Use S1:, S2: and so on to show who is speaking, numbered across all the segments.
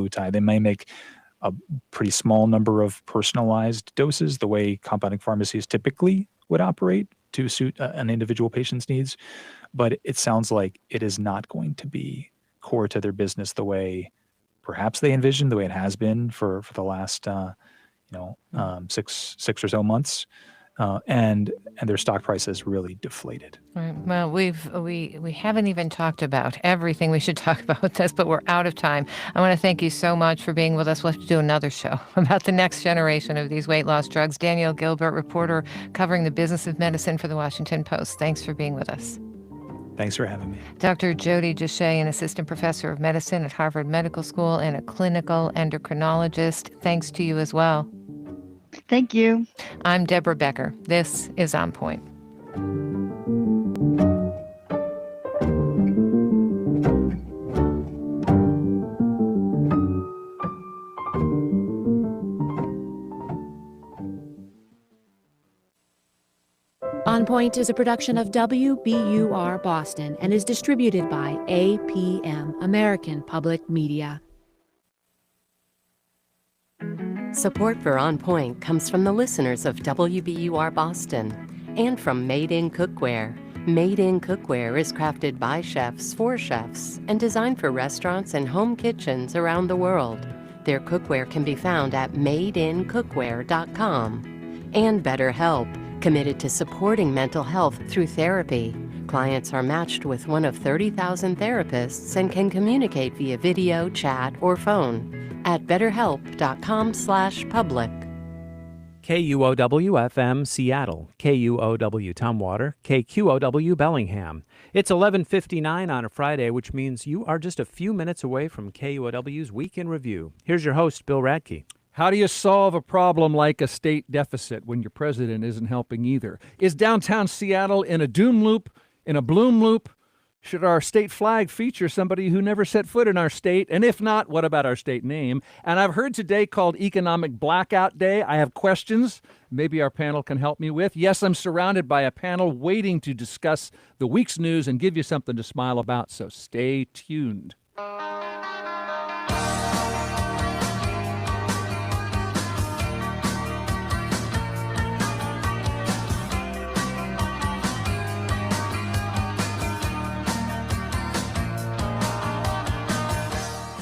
S1: semaglutide. They may make a pretty small number of personalized doses, the way compounding pharmacies typically would operate to suit an individual patient's needs. But it sounds like it is not going to be core to their business the way perhaps they envisioned, the way it has been for the last 6 or so months. And their stock price has really deflated.
S2: Right. Well, we haven't even talked about everything we should talk about with this, but we're out of time. I want to thank you so much for being with us. We'll have to do another show about the next generation of these weight loss drugs. Danielle Gilbert, reporter covering the business of medicine for the Washington Post. Thanks for being with us.
S1: Thanks for having me. Dr.
S2: Jody Deshay, an assistant professor of medicine at Harvard Medical School and a clinical endocrinologist. Thanks to you as well.
S3: Thank you.
S2: I'm Deborah Becker. This is On Point.
S4: On Point is a production of WBUR Boston and is distributed by APM, American Public Media.
S5: Support for On Point comes from the listeners of WBUR Boston and from Made in Cookware. Made in Cookware is crafted by chefs for chefs and designed for restaurants and home kitchens around the world. Their cookware can be found at madeincookware.com. And BetterHelp, committed to supporting mental health through therapy. Clients are matched with one of 30,000 therapists and can communicate via video, chat, or phone at betterhelp.com/public.
S6: KUOW-FM Seattle, KUOW Tumwater, KQOW Bellingham. It's 11:59 on a Friday, which means you are just a few minutes away from KUOW's Week in Review. Here's your host, Bill Radke.
S7: How do you solve a problem like a state deficit when your president isn't helping either? Is downtown Seattle in a doom loop, in a bloom loop? Should our state flag feature somebody who never set foot in our state? And if not, what about our state name? And I've heard today called Economic Blackout Day. I have questions maybe our panel can help me with. Yes, I'm surrounded by a panel waiting to discuss the week's news and give you something to smile about, so stay tuned.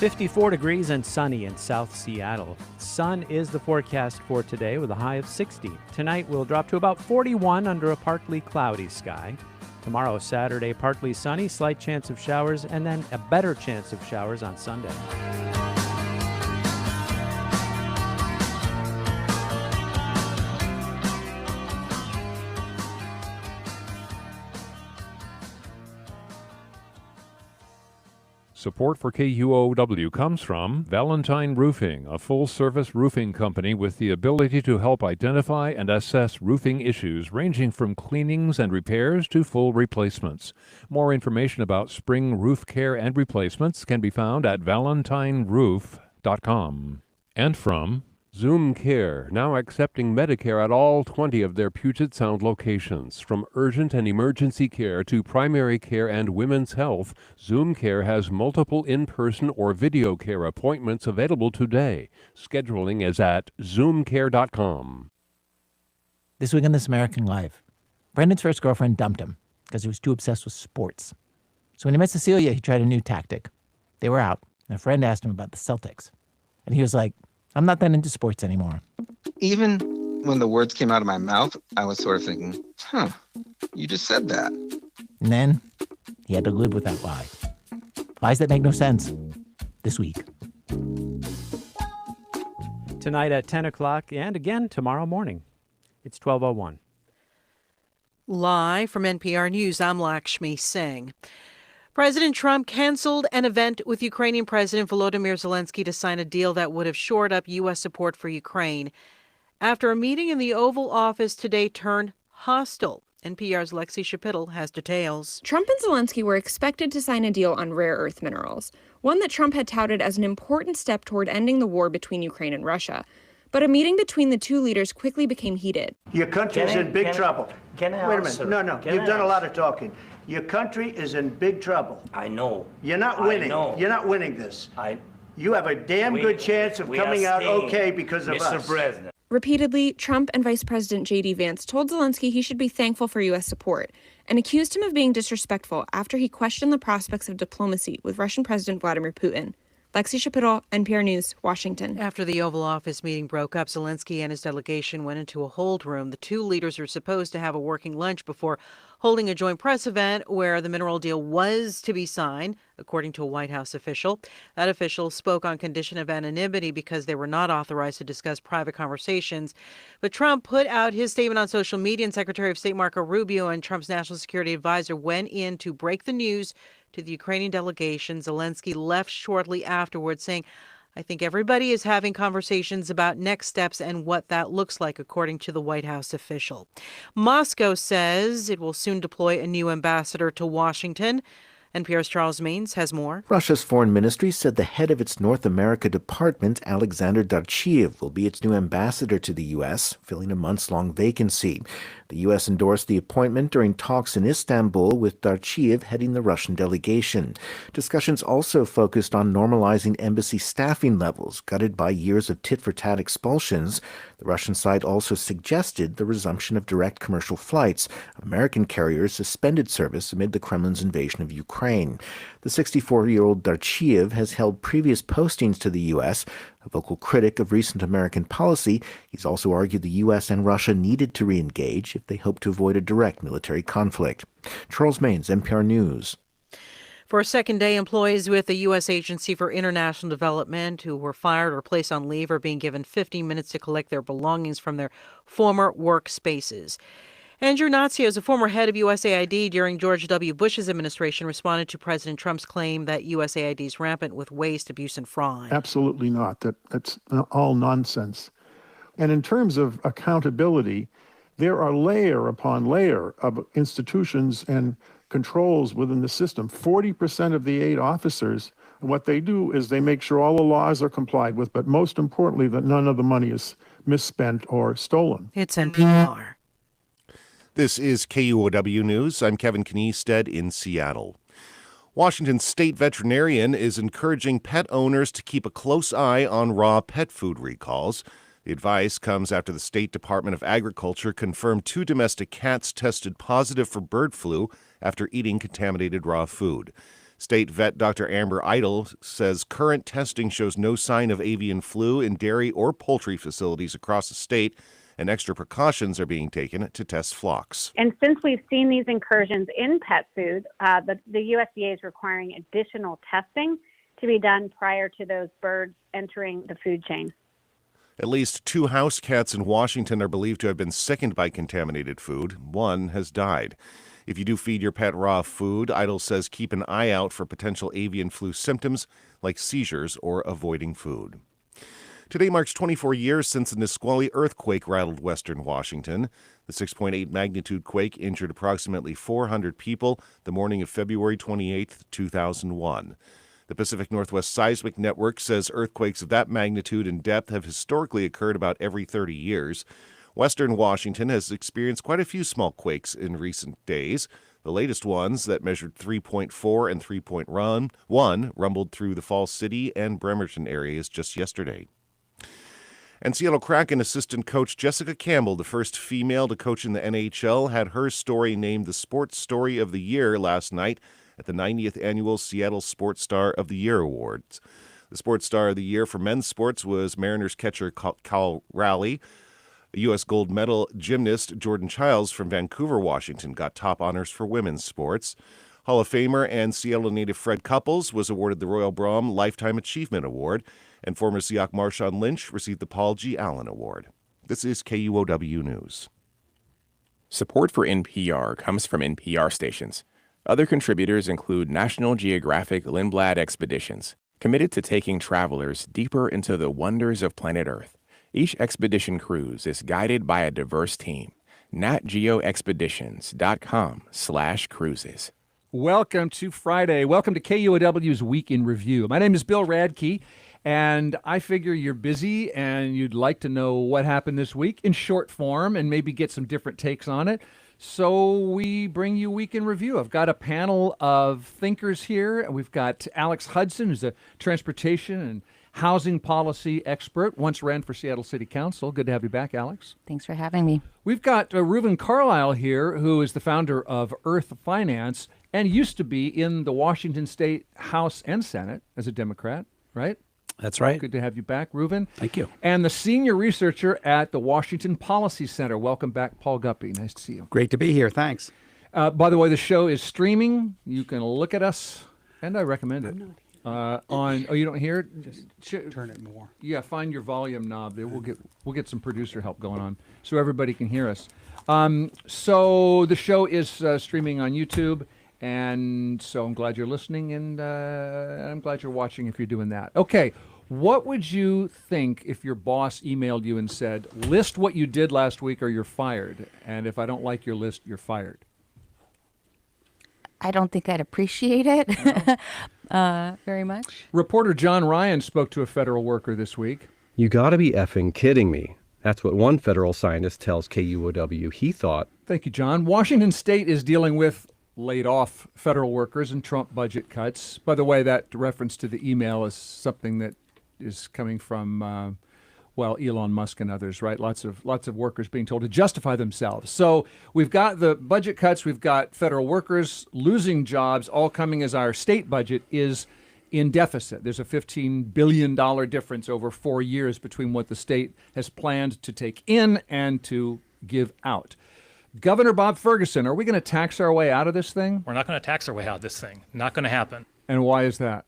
S6: 54 degrees and sunny in South Seattle. Sun is the forecast for today with a high of 60. Tonight we'll drop to about 41 under a partly cloudy sky. Tomorrow, Saturday, partly sunny, slight chance of showers, and then a better chance of showers on Sunday.
S8: Support for KUOW comes from Valentine Roofing, a full-service roofing company with the ability to help identify and assess roofing issues ranging from cleanings and repairs to full replacements. More information about spring roof care and replacements can be found at valentineroof.com. And from Zoom Care, now accepting Medicare at all 20 of their Puget Sound locations. From urgent and emergency care to primary care and women's health, Zoom Care has multiple in-person or video care appointments available today. Scheduling is at zoomcare.com.
S9: This week on This American Life, Brendan's first girlfriend dumped him because he was too obsessed with sports. So when he met Cecilia, he tried a new tactic. They were out, and a friend asked him about the Celtics. And he was like, I'm not that into sports anymore.
S10: Even when the words came out of my mouth, I was sort of thinking, you just said that.
S9: And then he had to live with that lie. Lies that make no sense. This week.
S6: Tonight at 10 o'clock and again tomorrow morning. It's 12:01.
S11: Live from NPR News, I'm Lakshmi Singh. President Trump canceled an event with Ukrainian President Volodymyr Zelensky to sign a deal that would have shored up U.S. support for Ukraine after a meeting in the Oval Office today turned hostile. NPR's Lexi Shapitl has details.
S12: Trump and Zelensky were expected to sign a deal on rare earth minerals, one that Trump had touted as an important step toward ending the war between Ukraine and Russia. But a meeting between the two leaders quickly became heated.
S13: Your country is in big trouble. Wait a minute. No. You've done a lot of talking. Your country is in big trouble.
S14: I know.
S13: You're not winning. You're not winning this. You have a damn good chance of coming out okay because of us.
S14: Mr. President.
S12: Repeatedly, Trump and Vice President J.D. Vance told Zelensky he should be thankful for U.S. support and accused him of being disrespectful after he questioned the prospects of diplomacy with Russian President Vladimir Putin. Lexi Shapiro, NPR News, Washington.
S11: After the Oval Office meeting broke up, Zelensky and his delegation went into a hold room. The two leaders were supposed to have a working lunch before holding a joint press event where the mineral deal was to be signed, according to a White House official. That official spoke on condition of anonymity because they were not authorized to discuss private conversations. But Trump put out his statement on social media, and Secretary of State Marco Rubio and Trump's national security advisor went in to break the news to the Ukrainian delegation. Zelensky left shortly afterwards, saying, "I think everybody is having conversations about next steps and what that looks like," according to the White House official. Moscow says it will soon deploy a new ambassador to Washington. NPR's Charles Maines has more.
S15: Russia's foreign ministry said the head of its North America department, Alexander Darchiev, will be its new ambassador to the U.S., filling a months-long vacancy. The U.S. endorsed the appointment during talks in Istanbul, with Darchiev heading the Russian delegation. Discussions also focused on normalizing embassy staffing levels, gutted by years of tit-for-tat expulsions. The Russian side also suggested the resumption of direct commercial flights. American carriers suspended service amid the Kremlin's invasion of Ukraine. The 64-year-old Darchiev has held previous postings to the U.S. A vocal critic of recent American policy, he's also argued the U.S. and Russia needed to re-engage if they hope to avoid a direct military conflict. Charles Maines, NPR News.
S11: For a second day, employees with the U.S. Agency for International Development who were fired or placed on leave are being given 15 minutes to collect their belongings from their former workspaces. Andrew Natsios, a former head of USAID during George W. Bush's administration, responded to President Trump's claim that USAID is rampant with waste, abuse, and fraud.
S16: Absolutely not. That's all nonsense. And in terms of accountability, there are layer upon layer of institutions and controls within the system. 40% of the aid officers, what they do is they make sure all the laws are complied with, but most importantly, that none of the money is misspent or stolen.
S11: It's NPR.
S17: This is KUOW News. I'm Kevin Kniestead in Seattle. Washington's state veterinarian is encouraging pet owners to keep a close eye on raw pet food recalls. The advice comes after the State Department of Agriculture confirmed 2 domestic cats tested positive for bird flu after eating contaminated raw food. State vet Dr. Amber Idle says current testing shows no sign of avian flu in dairy or poultry facilities across the state, and extra precautions are being taken to test flocks.
S18: And since we've seen these incursions in pet food, the USDA is requiring additional testing to be done prior to those birds entering the food chain.
S17: At least 2 house cats in Washington are believed to have been sickened by contaminated food. 1 has died. If you do feed your pet raw food, Idle says keep an eye out for potential avian flu symptoms like seizures or avoiding food. Today marks 24 years since the Nisqually earthquake rattled western Washington. The 6.8 magnitude quake injured approximately 400 people the morning of February 28, 2001. The Pacific Northwest Seismic Network says earthquakes of that magnitude and depth have historically occurred about every 30 years. Western Washington has experienced quite a few small quakes in recent days. The latest ones that measured 3.4 and 3.1 rumbled through the Falls City and Bremerton areas just yesterday. And Seattle Kraken assistant coach Jessica Campbell, the first female to coach in the NHL, had her story named the Sports Story of the Year last night at the 90th Annual Seattle Sports Star of the Year Awards. The Sports Star of the Year for men's sports was Mariners catcher Carlyle. A U.S. gold medal gymnast Jordan Childs from Vancouver, Washington, got top honors for women's sports. Hall of Famer and Seattle native Fred Couples was awarded the Royal Brahm Lifetime Achievement Award, and former Seahawk Marshawn Lynch received the Paul G. Allen Award. This is KUOW News.
S19: Support for NPR comes from NPR stations. Other contributors include National Geographic Lindblad Expeditions, committed to taking travelers deeper into the wonders of planet Earth. Each expedition cruise is guided by a diverse team. natgeoexpeditions.com/cruises.
S7: Welcome to Friday. Welcome to KUOW's Week in Review. My name is Bill Radke, and I figure you're busy and you'd like to know what happened this week in short form and maybe get some different takes on it. So we bring you Week in Review. I've got a panel of thinkers here. We've got Alex Hudson, who's a transportation and housing policy expert, once ran for Seattle City Council. Good to have you back, Alex.
S14: Thanks for having me.
S7: We've got Reuven Carlyle here, who is the founder of Earth Finance and used to be in the Washington State House and Senate as a Democrat, right?
S20: That's right.
S7: Good to have you back, Reuven.
S20: Thank you.
S7: And the senior researcher at the Washington Policy Center. Welcome back, Paul Guppy. Nice to see you.
S20: Great to be here. Thanks.
S7: By the way, the show is streaming. You can look at us, and I recommend it. You don't hear it?
S20: Just turn it more.
S7: Yeah, find your volume knob there. We'll get some producer help going on so everybody can hear us. So the show is streaming on YouTube, and so I'm glad you're listening, and I'm glad you're watching if you're doing that. Okay, what would you think if your boss emailed you and said, list what you did last week or you're fired, and if I don't like your list, you're fired?
S14: I don't think I'd appreciate it very much.
S7: Reporter John Ryan spoke to a federal worker this week.
S21: You gotta be effing kidding me. That's what one federal scientist tells KUOW he thought.
S7: Thank you, John. Washington State is dealing with laid off federal workers and Trump budget cuts. By the way, that reference to the email is something that is coming from, Elon Musk and others, right? Lots of workers being told to justify themselves. So we've got the budget cuts, we've got federal workers losing jobs, all coming as our state budget is in deficit. There's a $15 billion difference over 4 years between what the state has planned to take in and to give out. Governor Bob Ferguson, are we going to tax our way out of this thing?
S22: We're not going to tax our way out of this thing. Not going to happen.
S7: And why is that?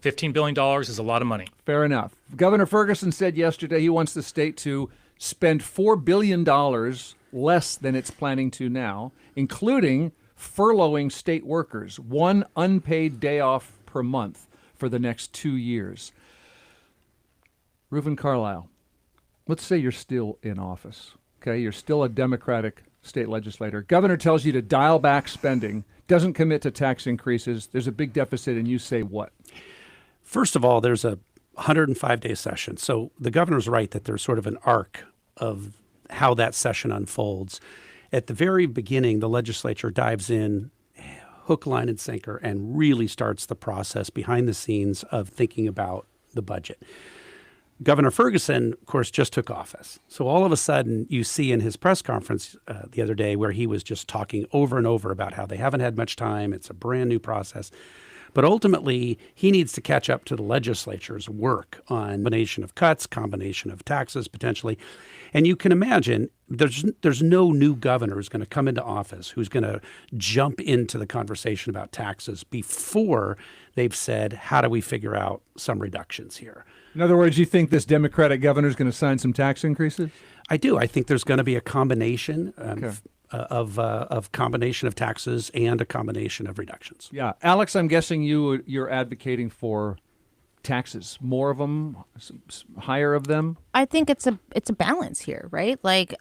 S22: $15 billion is a lot of money.
S7: Fair enough. Governor Ferguson said yesterday he wants the state to spend $4 billion less than it's planning to now, including furloughing state workers, 1 unpaid day off per month for the next 2 years. Reuven Carlyle, let's say you're still in office, okay? You're still a Democratic state legislator. Governor tells you to dial back spending, doesn't commit to tax increases. There's a big deficit, and you say what?
S20: First of all, there's a 105-day session. So the governor's right that there's sort of an arc of how that session unfolds. At the very beginning, the legislature dives in hook, line, and sinker and really starts the process behind the scenes of thinking about the budget. Governor Ferguson, of course, just took office. So all of a sudden, you see in his press conference the other day where he was just talking over and over about how they haven't had much time. It's a brand new process. But ultimately, he needs to catch up to the legislature's work on combination of cuts, combination of taxes, potentially. And you can imagine there's no new governor who's going to come into office who's going to jump into the conversation about taxes before they've said, how do we figure out some reductions here?
S7: In other words, you think this Democratic governor is going to sign some tax increases?
S20: I do. I think there's going to be a combination of combination of taxes and a combination of reductions.
S7: Yeah. Alex, I'm guessing you're advocating for taxes, more of them, higher of them?
S14: I think it's a balance here, right? Like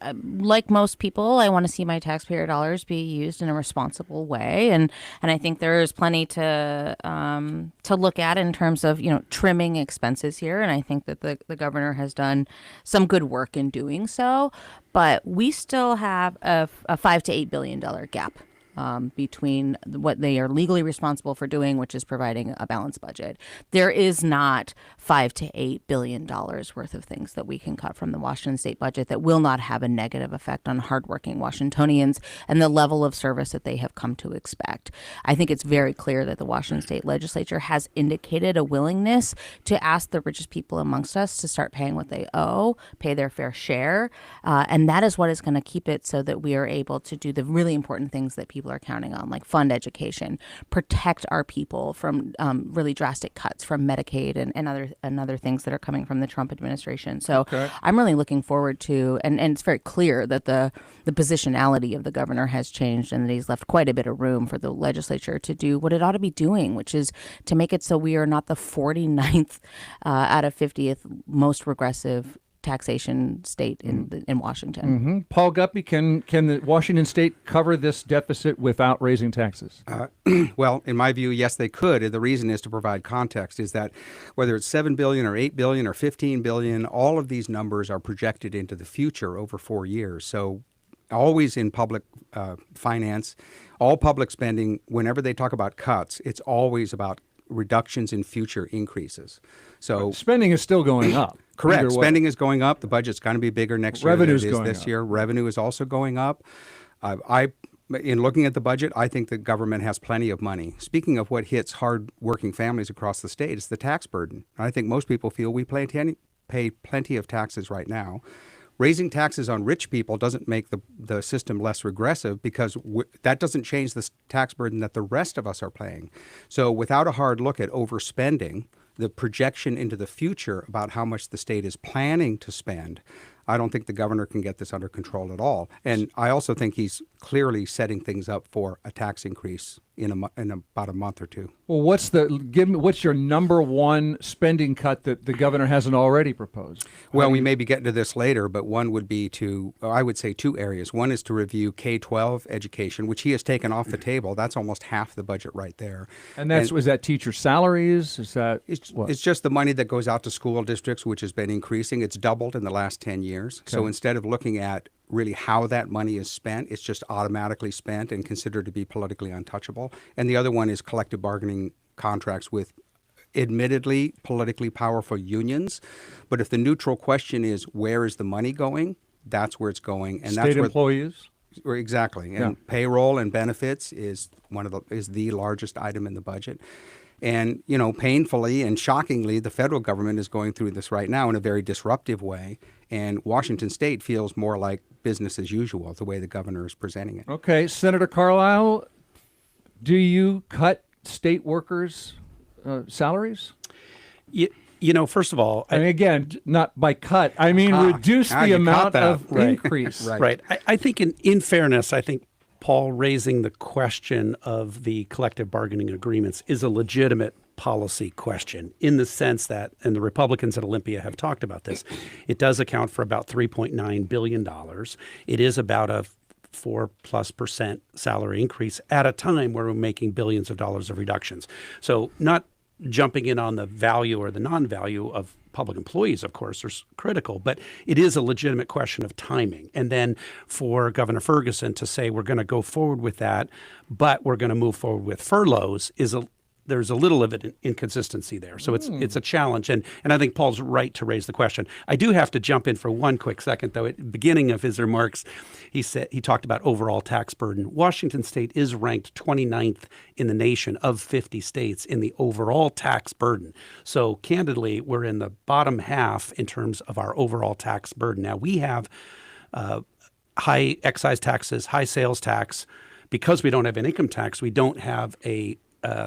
S14: most people, I want to see my taxpayer dollars be used in a responsible way, and I think there is plenty to look at in terms of trimming expenses here, and I think that the governor has done some good work in doing so, but we still have a $5 to $8 billion gap between what they are legally responsible for doing, which is providing a balanced budget. There is not $5 to $8 billion worth of things that we can cut from the Washington state budget that will not have a negative effect on hardworking Washingtonians and the level of service that they have come to expect. I think it's very clear that the Washington state legislature has indicated a willingness to ask the richest people amongst us to start paying what they owe, pay their fair share, and that is what is going to keep it so that we are able to do the really important things that people are counting on, like fund education, protect our people from really drastic cuts from Medicaid and other things that are coming from the Trump administration. So I'm really looking forward to, and it's very clear that the positionality of the governor has changed and that he's left quite a bit of room for the legislature to do what it ought to be doing, which is to make it so we are not the 49th out of 50th most regressive taxation state in Washington.
S7: Mm-hmm. Paul Guppy, can the Washington state cover this deficit without raising taxes?
S23: Well, in my view, yes, they could. The reason is to provide context, is that whether it's $7 billion or $8 billion or $15 billion, all of these numbers are projected into the future over 4 years. So always in public finance, all public spending, whenever they talk about cuts, it's always about reductions in future increases. So
S7: spending is still going up.
S23: Correct. Spending is going up. The budget's going to be bigger next year than it is this year. Revenue is also going up. In looking at the budget, I think the government has plenty of money. Speaking of what hits hard-working families across the state, it's the tax burden. I think most people feel we pay plenty of taxes right now. Raising taxes on rich people doesn't make the system less regressive because that doesn't change the tax burden that the rest of us are paying. So without a hard look at overspending, the projection into the future about how much the state is planning to spend, I don't think the governor can get this under control at all. And I also think he's clearly setting things up for a tax increase in about a month or two.
S7: Well, what's your number one spending cut that the governor hasn't already proposed?
S23: Well, we may be getting to this later, but one would be I would say two areas. One is to review K-12 education, which he has taken off the table. That's almost half the budget right there.
S7: And is that teacher salaries? Is that
S23: It's just the money that goes out to school districts, which has been increasing. It's doubled in the last 10 years. Okay. So instead of looking at really how that money is spent, it's just automatically spent and considered to be politically untouchable. And the other one is collective bargaining contracts with admittedly politically powerful unions. But if the neutral question is where is the money going, that's where it's going. And
S7: state employees?
S23: Exactly. And payroll and benefits is the largest item in the budget. And, painfully and shockingly, the federal government is going through this right now in a very disruptive way. And Washington State feels more like business as usual, the way the governor is presenting it.
S7: Okay. Senator Carlyle, do you cut state workers' salaries?
S20: First of all,
S7: again, not by cut. I mean, reduce the amount of increase.
S20: Right. I think in fairness, I think Paul raising the question of the collective bargaining agreements is a legitimate policy question in the sense that, and the Republicans at Olympia have talked about this, it does account for about $3.9 billion. It is about a 4+% salary increase at a time where we're making billions of dollars of reductions. So not jumping in on the value or the non-value of public employees, of course, are critical, but it is a legitimate question of timing. And then for Governor Ferguson to say we're going to go forward with that, but we're going to move forward with furloughs there's a little of an inconsistency there. So it's a challenge. And I think Paul's right to raise the question. I do have to jump in for one quick second, though. At the beginning of his remarks, he talked about overall tax burden. Washington State is ranked 29th in the nation of 50 states in the overall tax burden. So candidly, we're in the bottom half in terms of our overall tax burden. Now, we have high excise taxes, high sales tax. Because we don't have an income tax, we don't have a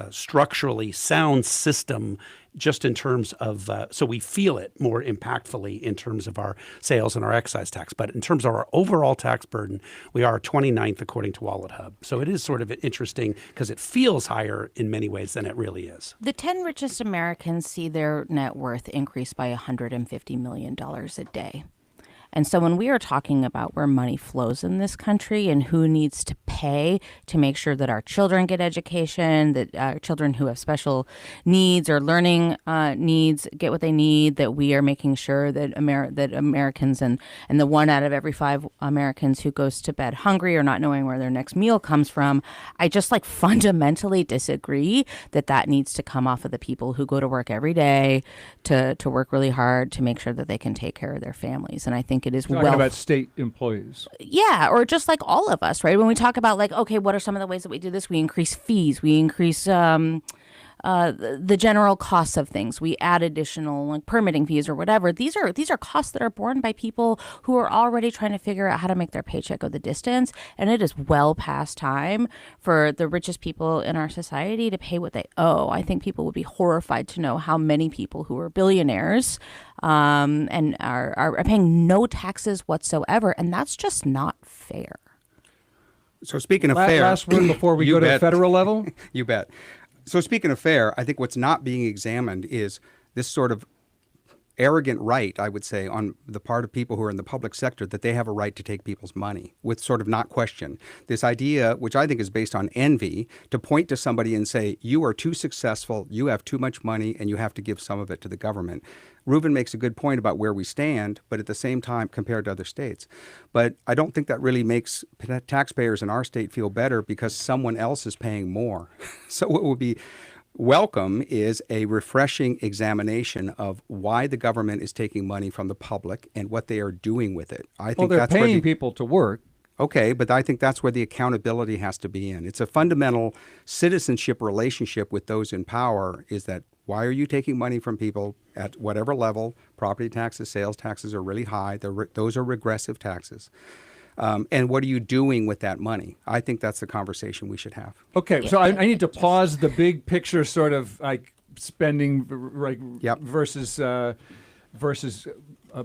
S20: structurally sound system just in terms of, so we feel it more impactfully in terms of our sales and our excise tax. But in terms of our overall tax burden, we are 29th according to Wallet Hub. So it is sort of interesting because it feels higher in many ways than it really is.
S14: The 10 richest Americans see their net worth increase by $150 million a day. And so when we are talking about where money flows in this country and who needs to pay to make sure that our children get education, that children who have special needs or learning needs get what they need, that we are making sure that Americans and the 1 out of every 5 Americans who goes to bed hungry or not knowing where their next meal comes from, I just fundamentally disagree that needs to come off of the people who go to work every day to work really hard to make sure that they can take care of their families. And I think it is
S7: talking about state employees.
S14: Yeah, or just like all of us, right? When we talk about okay, what are some of the ways that we do this? We increase fees. We increase the general costs of things. We add additional permitting fees or whatever. These are costs that are borne by people who are already trying to figure out how to make their paycheck go the distance. And it is well past time for the richest people in our society to pay what they owe. I think people would be horrified to know how many people who are billionaires and are paying no taxes whatsoever. And that's just not fair.
S23: So speaking of fair.
S7: Last word before we go to the federal level?
S23: You bet. So speaking of fair, I think what's not being examined is this sort of arrogant right, I would say, on the part of people who are in the public sector that they have a right to take people's money with sort of not question. This idea, which I think is based on envy, to point to somebody and say, you are too successful, you have too much money, and you have to give some of it to the government. Reuven makes a good point about where we stand, but at the same time, compared to other states. But I don't think that really makes taxpayers in our state feel better because someone else is paying more. So what would be welcome is a refreshing examination of why the government is taking money from the public and what they are doing with it. I think
S7: they're
S23: that's
S7: paying
S23: where the,
S7: people to work.
S23: Okay, but I think that's where the accountability has to be in. It's a fundamental citizenship relationship with those in power is that why are you taking money from people at whatever level? Property taxes, sales taxes are really high. Those are regressive taxes. And what are you doing with that money? I think that's the conversation we should have.
S7: Okay, so I need to pause the big picture sort of like spending versus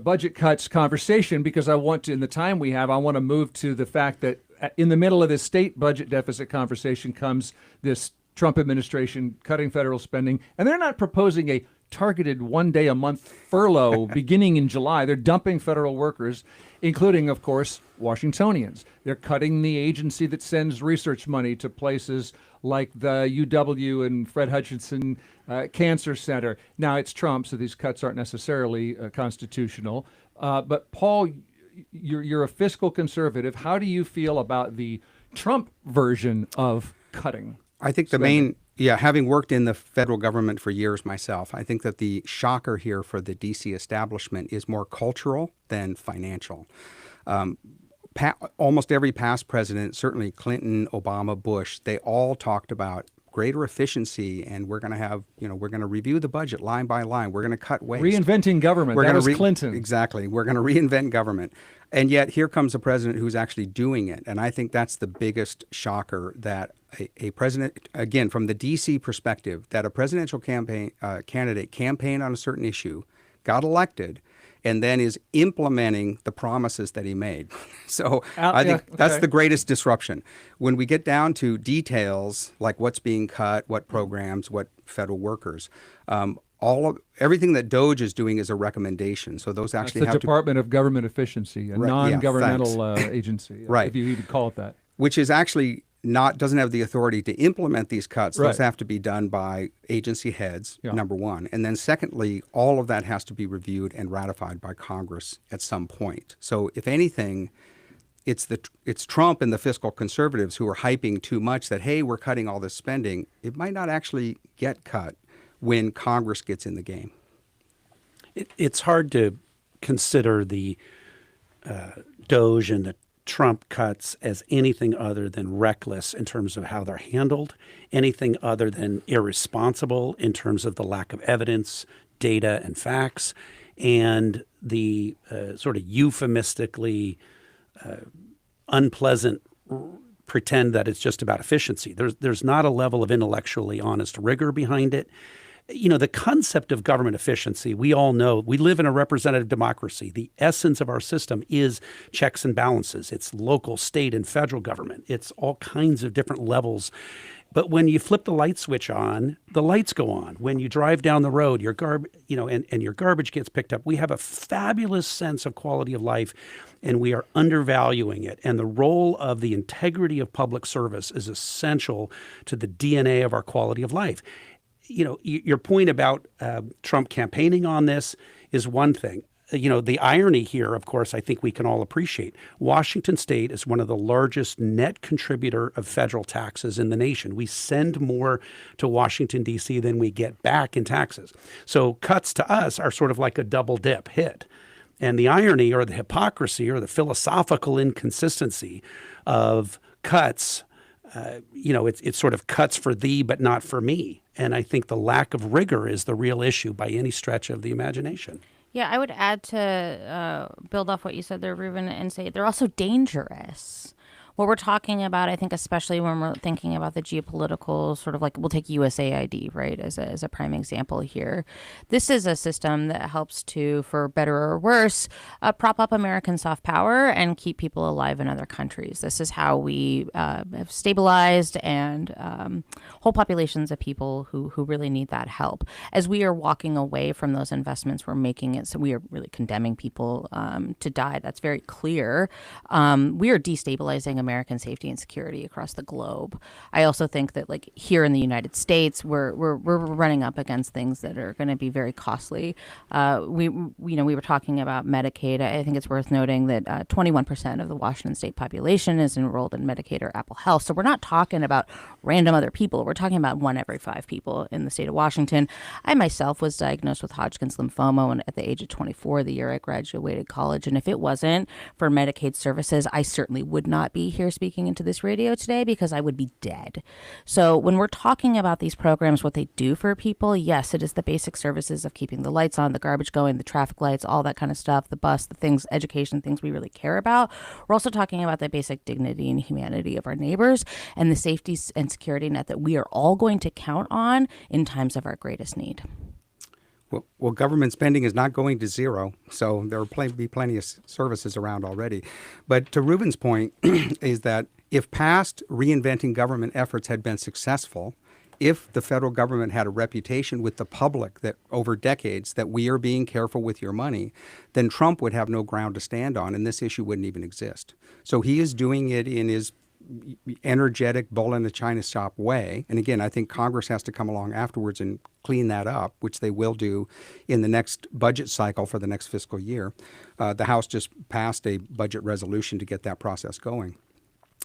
S7: budget cuts conversation because I want to, in the time we have, I want to move to the fact that in the middle of this state budget deficit conversation comes this Trump administration cutting federal spending, and they're not proposing a targeted 1 day a month furlough beginning in July. They're dumping federal workers, including, of course, Washingtonians. They're cutting the agency that sends research money to places like the UW and Fred Hutchinson Cancer Center. Now, it's Trump, so these cuts aren't necessarily constitutional. But Paul, you're a fiscal conservative. How do you feel about the Trump version of cutting?
S23: I think the main, having worked in the federal government for years myself, I think that the shocker here for the D.C. establishment is more cultural than financial. Almost every past president, certainly Clinton, Obama, Bush, they all talked about greater efficiency, and we're going to have, we're going to review the budget line by line. We're going to cut waste.
S7: Reinventing government. That was Clinton.
S23: Exactly. We're going to reinvent government. And yet here comes a president who's actually doing it. And I think that's the biggest shocker, that a president, again, from the D.C. perspective, that a presidential candidate campaigned on a certain issue, got elected, and then is implementing the promises that he made. So I think that's the greatest disruption. When we get down to details, like what's being cut, what programs, what federal workers, everything that DOGE is doing is a recommendation. So those actually
S7: that's the
S23: have
S7: Department of Government Efficiency, a non-governmental agency,
S23: right?
S7: If you even call it that,
S23: which is actually doesn't have the authority to implement these cuts. Those have to be done by agency heads, number one. And then secondly, all of that has to be reviewed and ratified by Congress at some point. So if anything, it's Trump and the fiscal conservatives who are hyping too much that, hey, we're cutting all this spending. It might not actually get cut when Congress gets in the game.
S20: It's hard to consider the DOGE and the Trump cuts as anything other than reckless in terms of how they're handled, anything other than irresponsible in terms of the lack of evidence, data, and facts, and the sort of euphemistically unpleasant pretend that it's just about efficiency. There's not a level of intellectually honest rigor behind it. The concept of government efficiency, we all know, we live in a representative democracy. The essence of our system is checks and balances. It's local, state, and federal government. It's all kinds of different levels. But when you flip the light switch on, the lights go on. When you drive down the road, your and your garbage gets picked up. We have a fabulous sense of quality of life, and we are undervaluing it. And the role of the integrity of public service is essential to the DNA of our quality of life. Your point about Trump campaigning on this is one thing. The irony here, of course, I think we can all appreciate. Washington State is one of the largest net contributor of federal taxes in the nation. We send more to Washington, D.C. than we get back in taxes. So cuts to us are sort of like a double dip hit. And the irony or the hypocrisy or the philosophical inconsistency of cuts, it's sort of cuts for thee, but not for me. And I think the lack of rigor is the real issue by any stretch of the imagination.
S14: Yeah, I would add to build off what you said there, Reuven, and say they're also dangerous. What we're talking about, I think, especially when we're thinking about the geopolitical sort of like, we'll take USAID, right, as a prime example here. This is a system that helps to, for better or worse, prop up American soft power and keep people alive in other countries. This is how we have stabilized and whole populations of people who really need that help. As we are walking away from those investments, we're making it so we are really condemning people to die. That's very clear. We are destabilizing American safety and security across the globe. I also think that, like, here in the United States, we're running up against things that are going to be very costly. We were talking about Medicaid. I think it's worth noting that 21% of the Washington state population is enrolled in Medicaid or Apple Health. So we're not talking about random other people. We're talking about 1 every 5 people in the state of Washington. I myself was diagnosed with Hodgkin's lymphoma at the age of 24, the year I graduated college. And if it wasn't for Medicaid services, I certainly would not be here speaking into this radio today because I would be dead. So when we're talking about these programs, what they do for people, yes, it is the basic services of keeping the lights on, the garbage going, the traffic lights, all that kind of stuff, the bus, the things, education, things we really care about. We're also talking about the basic dignity and humanity of our neighbors and the safety and security net that we are all going to count on in times of our greatest need.
S23: Well, government spending is not going to zero, so there will be plenty of services around already. But to Reuven's point is that if past reinventing government efforts had been successful, if the federal government had a reputation with the public that over decades that we are being careful with your money, then Trump would have no ground to stand on, and this issue wouldn't even exist. So he is doing it in his energetic bull in the china shop way. And again, I think Congress has to come along afterwards and clean that up, which they will do in the next budget cycle for the next fiscal year. The House just passed a budget resolution to get that process going.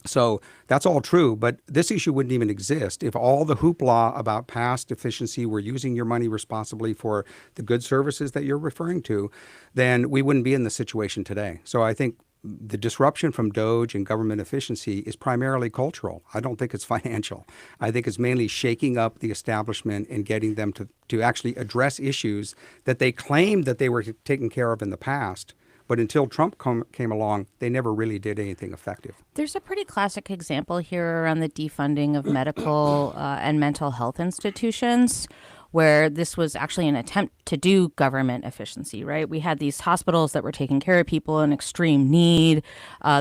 S23: So that's all true, but this issue wouldn't even exist if all the hoopla about past efficiency were using your money responsibly for the good services that you're referring to, then we wouldn't be in the situation today. So I think the disruption from DOGE and government efficiency is primarily cultural. I don't think it's financial. I think it's mainly shaking up the establishment and getting them to actually address issues that they claimed that they were taking care of in the past. But until Trump came along, they never really did anything effective.
S14: There's a pretty classic example here around the defunding of medical and mental health institutions, where this was actually an attempt to do government efficiency, right? We had these hospitals that were taking care of people in extreme need.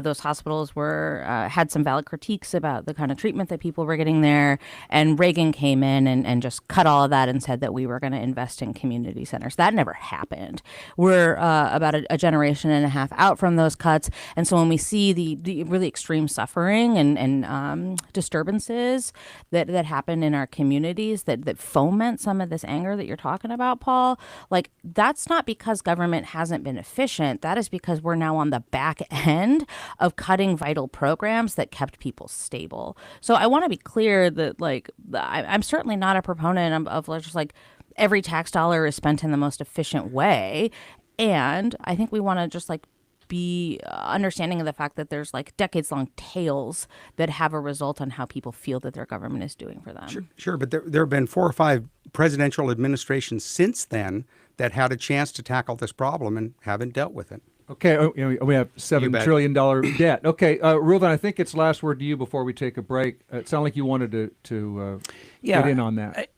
S14: Those hospitals had some valid critiques about the kind of treatment that people were getting there. And Reagan came in and just cut all of that and said that we were going to invest in community centers. That never happened. We're about a generation and a half out from those cuts. And so when we see the really extreme suffering and disturbances that happen in our communities that foment some of this anger that you're talking about, Paul, like, that's not because government hasn't been efficient. That is because we're now on the back end of cutting vital programs that kept people stable. So I want to be clear that, like, I'm certainly not a proponent of just like every tax dollar is spent in the most efficient way. And I think we want to just like be understanding of the fact that there's like decades-long tails that have a result on how people feel that their government is doing for them.
S23: Sure, but there have been 4 or 5 presidential administrations since then that had a chance to tackle this problem and haven't dealt with it.
S7: Okay, we have $7 trillion debt. Okay, Reuven, I think it's last word to you before we take a break. It sounded like you wanted to get in on that.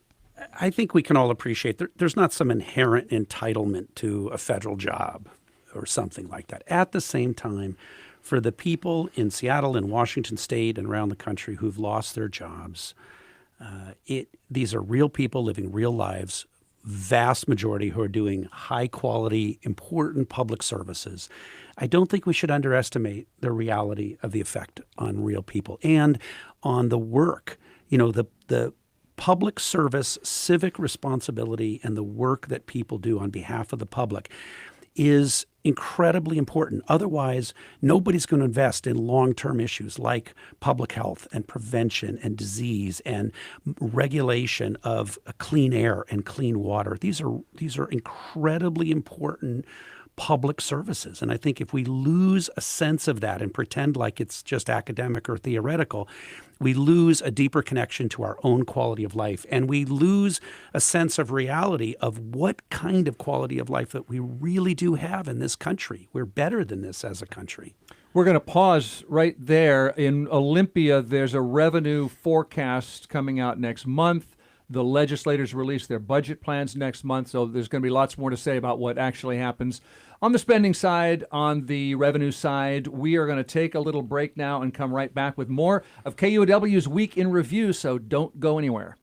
S20: I think we can all appreciate there's not some inherent entitlement to a federal job or something like that. At the same time, for the people in Seattle and Washington State and around the country who've lost their jobs, these are real people living real lives, vast majority who are doing high quality, important public services. I don't think we should underestimate the reality of the effect on real people and on the work. You know, the public service, civic responsibility, and the work that people do on behalf of the public is incredibly important. Otherwise, nobody's going to invest in long-term issues like public health and prevention and disease and regulation of clean air and clean water. These are incredibly important public services. And I think if we lose a sense of that and pretend like it's just academic or theoretical, we lose a deeper connection to our own quality of life. And we lose a sense of reality of what kind of quality of life that we really do have in this country. We're better than this as a country.
S7: We're going to pause right there. In Olympia, there's a revenue forecast coming out next month. The legislators release their budget plans next month, so there's going to be lots more to say about what actually happens on the spending side, on the revenue side. We are going to take a little break now and come right back with more of KUOW's Week in Review, so don't go anywhere.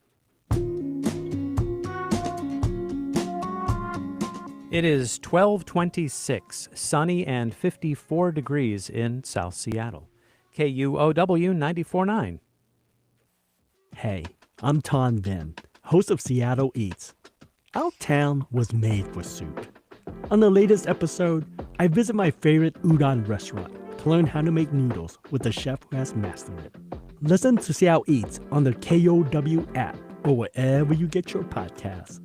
S6: It is 12:26, sunny and 54 degrees in South Seattle. KUOW 94.9.
S1: Hey, I'm Ton Vin, host of Seattle Eats. Our town was made for soup. On the latest episode, I visit my favorite udon restaurant to learn how to make noodles with the chef who has mastered it. Listen to Seattle Eats on the KUOW app or wherever you get your podcasts.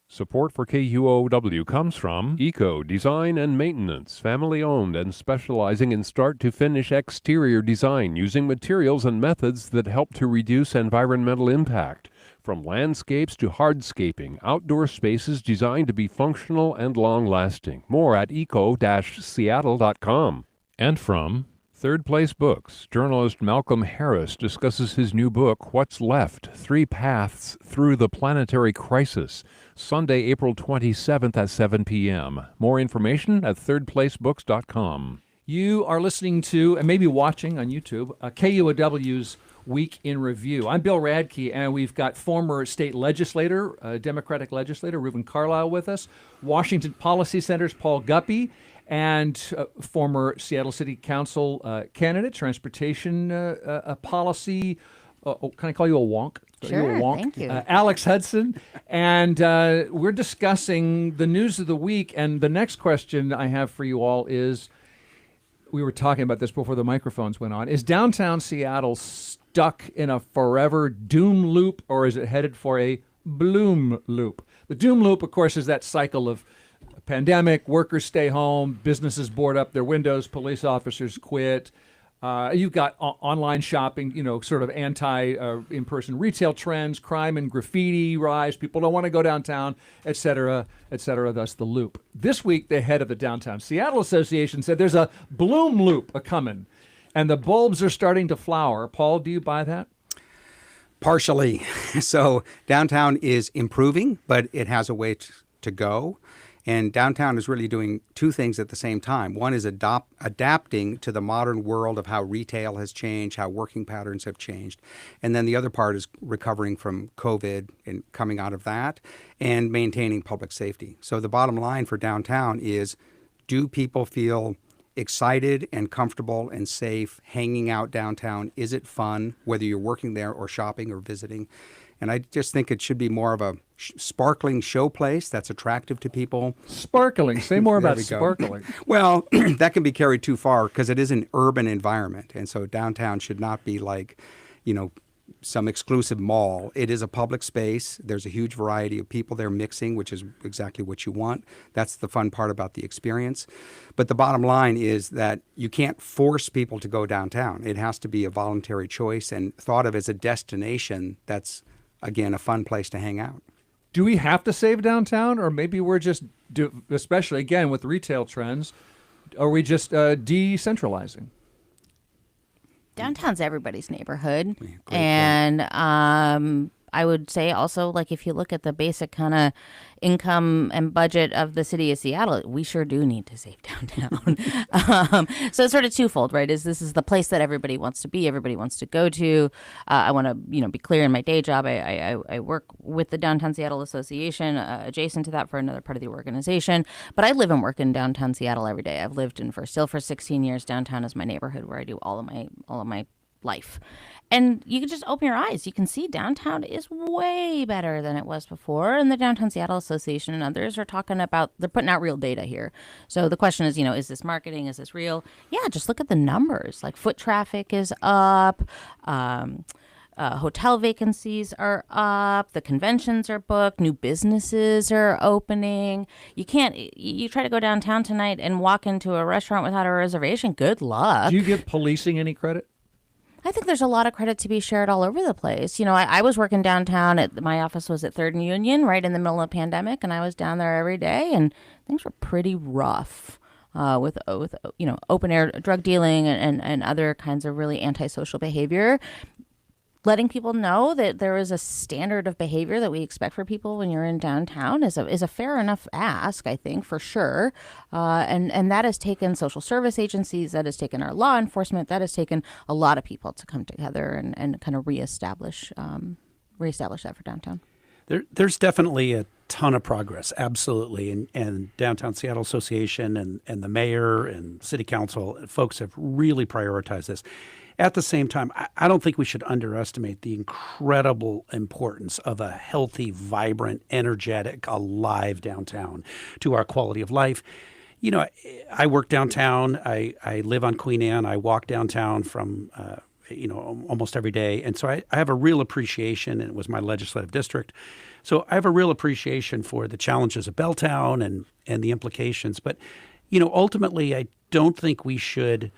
S8: Support for KUOW comes from Eco Design and Maintenance, family-owned and specializing in start-to-finish exterior design using materials and methods that help to reduce environmental impact. From landscapes to hardscaping, outdoor spaces designed to be functional and long-lasting. More at eco-seattle.com. And from Third Place Books, journalist Malcolm Harris discusses his new book, What's Left? 3 Paths Through the Planetary Crisis. Sunday, April 27th at 7 p.m. More information at thirdplacebooks.com.
S7: You are listening to, and maybe watching on YouTube, KUOW's Week in Review. I'm Bill Radke, and we've got former state legislator, Democratic legislator, Reuven Carlyle with us, Washington Policy Center's Paul Guppy, and former Seattle City Council candidate, transportation policy. Can I call you a wonk?
S14: Sure,
S7: a wonk?
S14: Thank you.
S7: Alex Hudson. And we're discussing the news of the week. And the next question I have for you all is, we were talking about this before the microphones went on, is downtown Seattle stuck in a forever doom loop, or is it headed for a bloom loop? The doom loop, of course, is that cycle of pandemic, workers stay home, businesses board up their windows, police officers quit. You've got online shopping, sort of anti-in-person retail trends, crime and graffiti rise. People don't want to go downtown, et cetera, thus the loop. This week, the head of the Downtown Seattle Association said there's a bloom loop a-coming, and the bulbs are starting to flower. Paul, do you buy that?
S23: Partially. So downtown is improving, but it has a way to go. And downtown is really doing two things at the same time. One is adapting to the modern world of how retail has changed, how working patterns have changed. And then the other part is recovering from COVID and coming out of that and maintaining public safety. So the bottom line for downtown is, do people feel excited and comfortable and safe hanging out downtown? Is it fun, whether you're working there or shopping or visiting? And I just think it should be more of a sparkling show place that's attractive to people.
S7: Sparkling. Say more about sparkling.
S23: Well, that can be carried too far because it is an urban environment. And so downtown should not be like, some exclusive mall. It is a public space. There's a huge variety of people there mixing, which is exactly what you want. That's the fun part about the experience. But the bottom line is that you can't force people to go downtown. It has to be a voluntary choice and thought of as a destination that's, again, a fun place to hang out.
S7: Do we have to save downtown, or maybe we're just, especially again with retail trends, are we just decentralizing?
S14: Downtown's everybody's neighborhood. And I would say also, like, if you look at the basic kind of income and budget of the city of Seattle, we sure do need to save downtown. So it's sort of twofold, right? This is the place that everybody wants to be, everybody wants to go to. I want to, be clear in my day job. I work with the Downtown Seattle Association, adjacent to that for another part of the organization. But I live and work in downtown Seattle every day. I've lived in First Hill for 16 years. Downtown is my neighborhood where I do all of my life. And you can just open your eyes. You can see downtown is way better than it was before. And the Downtown Seattle Association and others are talking about, they're putting out real data here. So the question is, is this marketing? Is this real? Yeah, just look at the numbers. Like foot traffic is up. Hotel vacancies are up. The conventions are booked. New businesses are opening. You try to go downtown tonight and walk into a restaurant without a reservation. Good luck.
S7: Do you give policing any credit?
S14: I think there's a lot of credit to be shared all over the place. I was working downtown my office was at 3rd and Union right in the middle of the pandemic, and I was down there every day, and things were pretty rough. with open air drug dealing and other kinds of really antisocial behavior. Letting people know that there is a standard of behavior that we expect for people when you're in downtown is a fair enough ask, I think, for sure. And that has taken social service agencies, that has taken our law enforcement, that has taken a lot of people to come together and kind of reestablish that for downtown.
S20: There's definitely a ton of progress, absolutely. And Downtown Seattle Association and the mayor and city council, folks have really prioritized this. At the same time, I don't think we should underestimate the incredible importance of a healthy, vibrant, energetic, alive downtown to our quality of life. I work downtown. I live on Queen Anne. I walk downtown from almost every day. And so I have a real appreciation, and it was my legislative district. So I have a real appreciation for the challenges of Belltown and the implications. But, ultimately, I don't think we should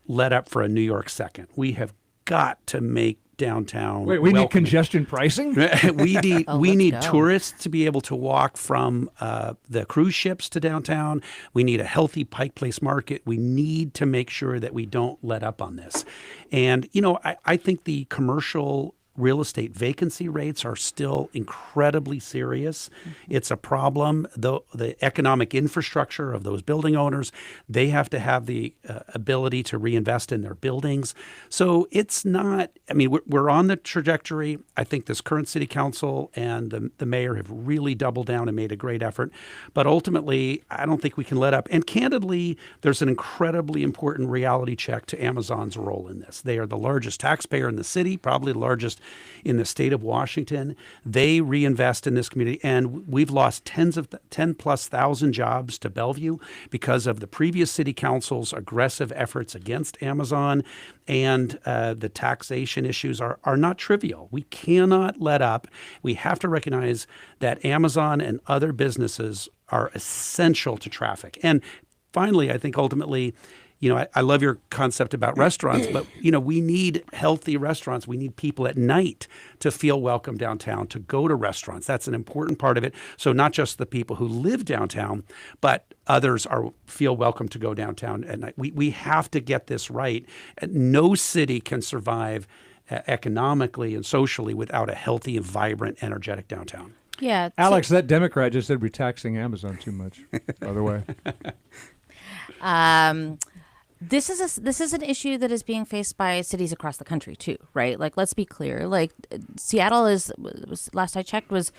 S20: let up for a New York second. We have got to make downtown.
S7: Wait, we need congestion pricing?
S20: we need
S14: go.
S20: tourists to be able to walk from the cruise ships to downtown. We need a healthy Pike Place market. We need to make sure that we don't let up on this. And, I think the commercial real estate vacancy rates are still incredibly serious. It's a problem. The economic infrastructure of those building owners, they have to have the ability to reinvest in their buildings. So it's not, we're on the trajectory. I think this current city council and the mayor have really doubled down and made a great effort. But ultimately, I don't think we can let up. And candidly, there's an incredibly important reality check to Amazon's role in this. They are the largest taxpayer in the city, probably the largest in the state of Washington. They reinvest in this community, and we've lost 10+ thousand jobs to Bellevue because of the previous city council's aggressive efforts against Amazon, and the taxation issues are not trivial. We cannot let up. We have to recognize that Amazon and other businesses are essential to traffic. And finally, I think ultimately, I love your concept about restaurants, but, we need healthy restaurants. We need people at night to feel welcome downtown, to go to restaurants. That's an important part of it. So not just the people who live downtown, but others feel welcome to go downtown at night. We have to get this right. No city can survive economically and socially without a healthy and vibrant, energetic downtown.
S14: Yeah.
S7: Alex, that Democrat just said we're taxing Amazon too much, by the way.
S14: This is an issue that is being faced by cities across the country too, right? Like, let's be clear. Like, Seattle was last I checked was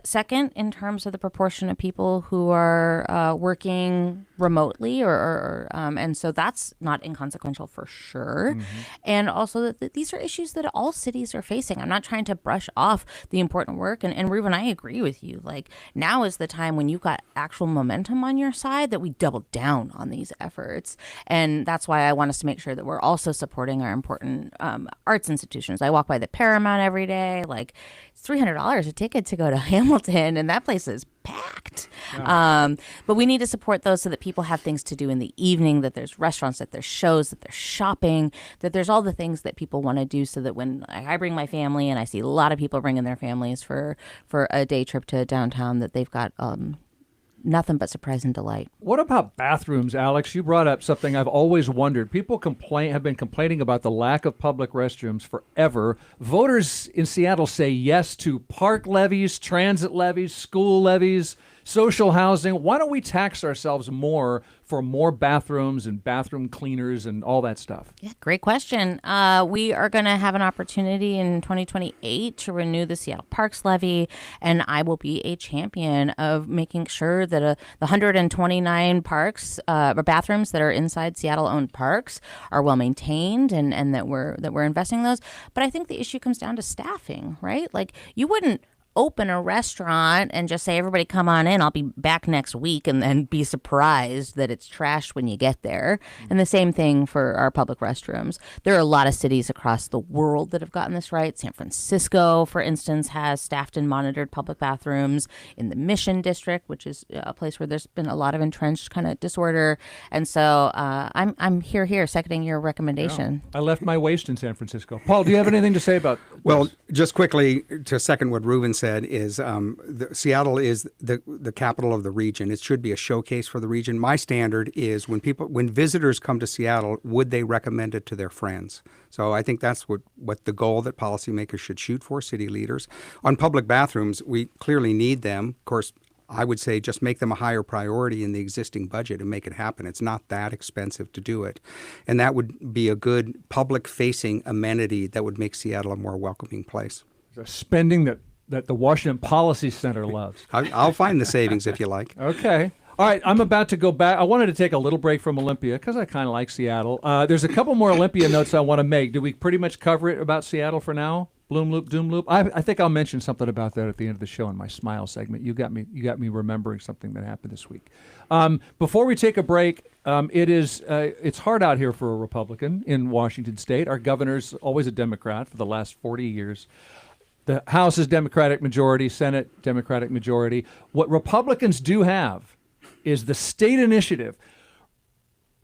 S14: second in terms of the proportion of people who are working remotely, and so that's not inconsequential for sure. Mm-hmm. And also that these are issues that all cities are facing. I'm not trying to brush off the important work, and Reuven, I agree with you. Like, now is the time when you've got actual momentum on your side that we double down on these efforts. And that's why I want us to make sure that we're also supporting our important arts institutions. I walk by the Paramount every day. Like, it's $300 a ticket to go to Hamilton, and that place is packed. Yeah. But we need to support those so that people have things to do in the evening, that there's restaurants, that there's shows, that there's shopping, that there's all the things that people want to do, so that when I bring my family, and I see a lot of people bringing their families for a day trip to downtown, that they've got nothing but surprise and delight.
S7: What about bathrooms, Alex? You brought up something I've always wondered. People have been complaining about the lack of public restrooms forever. Voters in Seattle say yes to park levies, transit levies, school levies, social housing. Why don't we tax ourselves more for more bathrooms and bathroom cleaners and all that stuff?
S14: Yeah, great question. We are going to have an opportunity in 2028 to renew the Seattle Parks Levy, and I will be a champion of making sure that the 129 parks or bathrooms that are inside Seattle-owned parks are well maintained, and that we're investing in those. But I think the issue comes down to staffing, right? Like, you wouldn't open a restaurant and just say, everybody come on in, I'll be back next week, and then be surprised that it's trashed when you get there. And the same thing for our public restrooms. There are a lot of cities across the world that have gotten this right. San Francisco, for instance, has staffed and monitored public bathrooms in the Mission District, which is a place where there's been a lot of entrenched kind of disorder. And so I'm here seconding your recommendation.
S7: Yeah. I left my waste in San Francisco. Paul, do you have anything to say about this?
S23: Well, just quickly to second what Reuven said is Seattle is the capital of the region. It should be a showcase for the region. My standard is when visitors come to Seattle, would they recommend it to their friends? So I think that's what the goal that policymakers should shoot for, city leaders. On public bathrooms, we clearly need them. Of course, I would say just make them a higher priority in the existing budget and make it happen. It's not that expensive to do it. And that would be a good public-facing amenity that would make Seattle a more welcoming place.
S7: Spending that the Washington Policy Center loves.
S23: I'll find the savings if you like.
S7: Okay. All right, I'm about to go back. I wanted to take a little break from Olympia because I kind of like Seattle. There's a couple more Olympia notes I want to make. Did we pretty much cover it about Seattle for now? Bloom loop, doom loop. I think I'll mention something about that at the end of the show in my smile segment. You got me remembering something that happened this week. Before we take a break, it's hard out here for a Republican in Washington State. Our governor's always a Democrat for the last 40 years. The House is Democratic majority, Senate Democratic majority. What Republicans do have is the state initiative.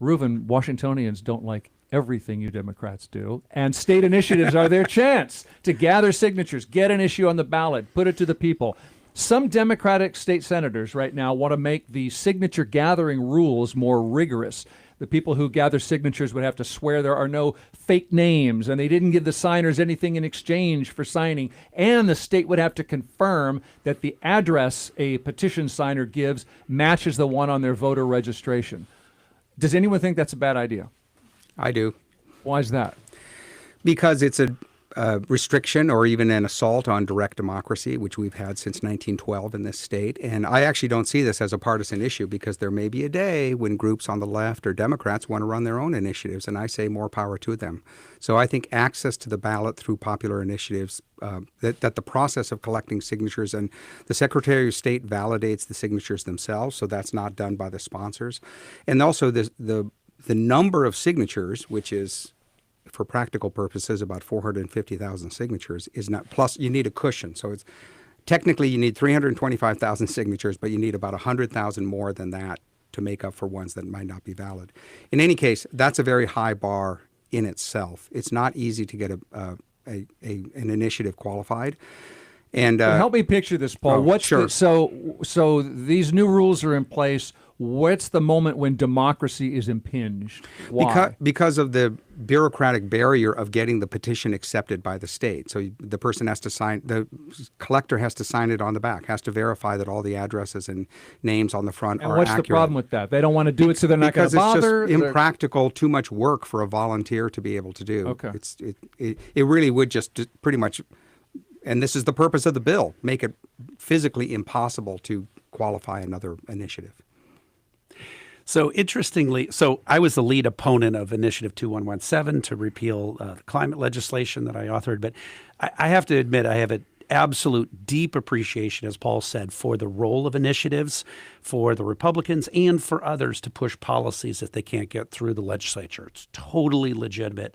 S7: Reuven, Washingtonians don't like everything you Democrats do, and state initiatives are their chance to gather signatures, get an issue on the ballot, put it to the people. Some Democratic state senators right now want to make the signature gathering rules more rigorous. The people who gather signatures would have to swear there are no fake names, and they didn't give the signers anything in exchange for signing, and the state would have to confirm that the address a petition signer gives matches the one on their voter registration. Does anyone think that's a bad idea?
S23: I do.
S7: Why is that?
S23: Because it's a restriction or even an assault on direct democracy, which we've had since 1912 in this state. And I actually don't see this as a partisan issue because there may be a day when groups on the left or Democrats want to run their own initiatives, and I say more power to them. So I think access to the ballot through popular initiatives, that the process of collecting signatures, and the Secretary of State validates the signatures themselves, so that's not done by the sponsors. And also the number of signatures, which is, for practical purposes, about 450,000 signatures, is not, plus you need a cushion. So it's technically you need 325,000 signatures, but you need about 100,000 more than that to make up for ones that might not be valid. In any case, that's a very high bar in itself. It's not easy to get an initiative qualified. And
S7: help me picture this, Paul.
S23: Sure.
S7: So these new rules are in place. What's the moment when democracy is impinged? Why?
S23: Because of the bureaucratic barrier of getting the petition accepted by the state. So the person has to sign, the collector has to sign it on the back, has to verify that all the addresses and names on the front are accurate.
S7: And what's the problem with that? They don't want to do it, so they're not going to bother?
S23: Because it's just impractical, too much work for a volunteer to be able to do.
S7: Okay.
S23: It really would just pretty much, and this is the purpose of the bill, make it physically impossible to qualify another initiative.
S20: So interestingly, I was the lead opponent of Initiative 2117 to repeal the climate legislation that I authored. But I have to admit, I have an absolute deep appreciation, as Paul said, for the role of initiatives, for the Republicans and for others to push policies if they can't get through the legislature. It's totally legitimate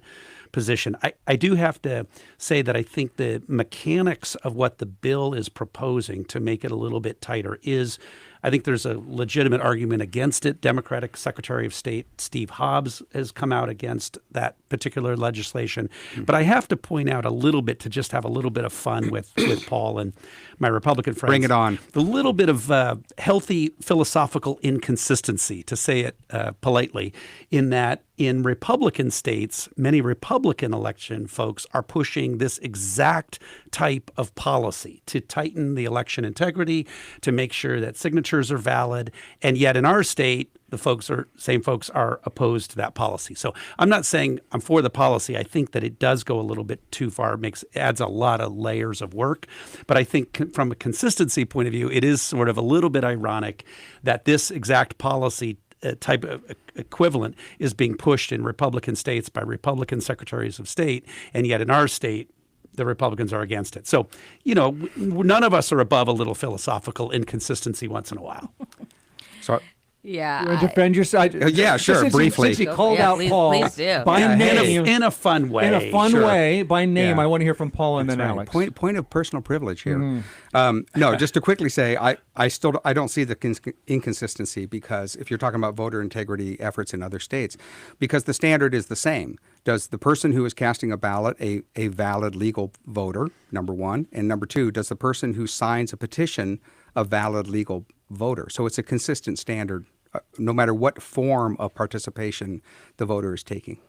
S20: position. I do have to say that I think the mechanics of what the bill is proposing to make it a little bit tighter is, I think there's a legitimate argument against it. Democratic Secretary of State Steve Hobbs has come out against that particular legislation. But I have to point out a little bit to just have a little bit of fun with Paul and my Republican friends.
S23: Bring it on.
S20: The little bit of healthy philosophical inconsistency, to say it politely, in that in Republican states, many Republican election folks are pushing this exact type of policy to tighten the election integrity, to make sure that signatures are valid. And yet in our state, the same folks are opposed to that policy. So I'm not saying I'm for the policy. I think that it does go a little bit too far. It adds a lot of layers of work. But I think from a consistency point of view, it is sort of a little bit ironic that this exact policy type of equivalent is being pushed in Republican states by Republican secretaries of state, and yet in our state, the Republicans are against it. So, none of us are above a little philosophical inconsistency once in a while.
S23: So
S14: Yeah.
S7: You want to defend your side?
S23: Yeah, sure,
S7: Since
S23: briefly.
S7: Since you called out
S14: please,
S7: Paul
S14: please do.
S7: by
S23: Yeah,
S7: name.
S23: hey.
S20: In a fun way.
S7: In a fun
S23: Sure.
S7: way, by name.
S23: Yeah.
S7: I want to hear from Paul and
S23: That's
S7: then
S23: right.
S7: Alex.
S23: Point of personal privilege here.
S7: Mm-hmm.
S23: No, just to quickly say, I still I don't see the inconsistency, because if you're talking about voter integrity efforts in other states, because the standard is the same. Does the person who is casting a ballot a valid legal voter, number one? And number two, does the person who signs a petition a valid legal voter? So it's a consistent standard, no matter what form of participation the voter is taking.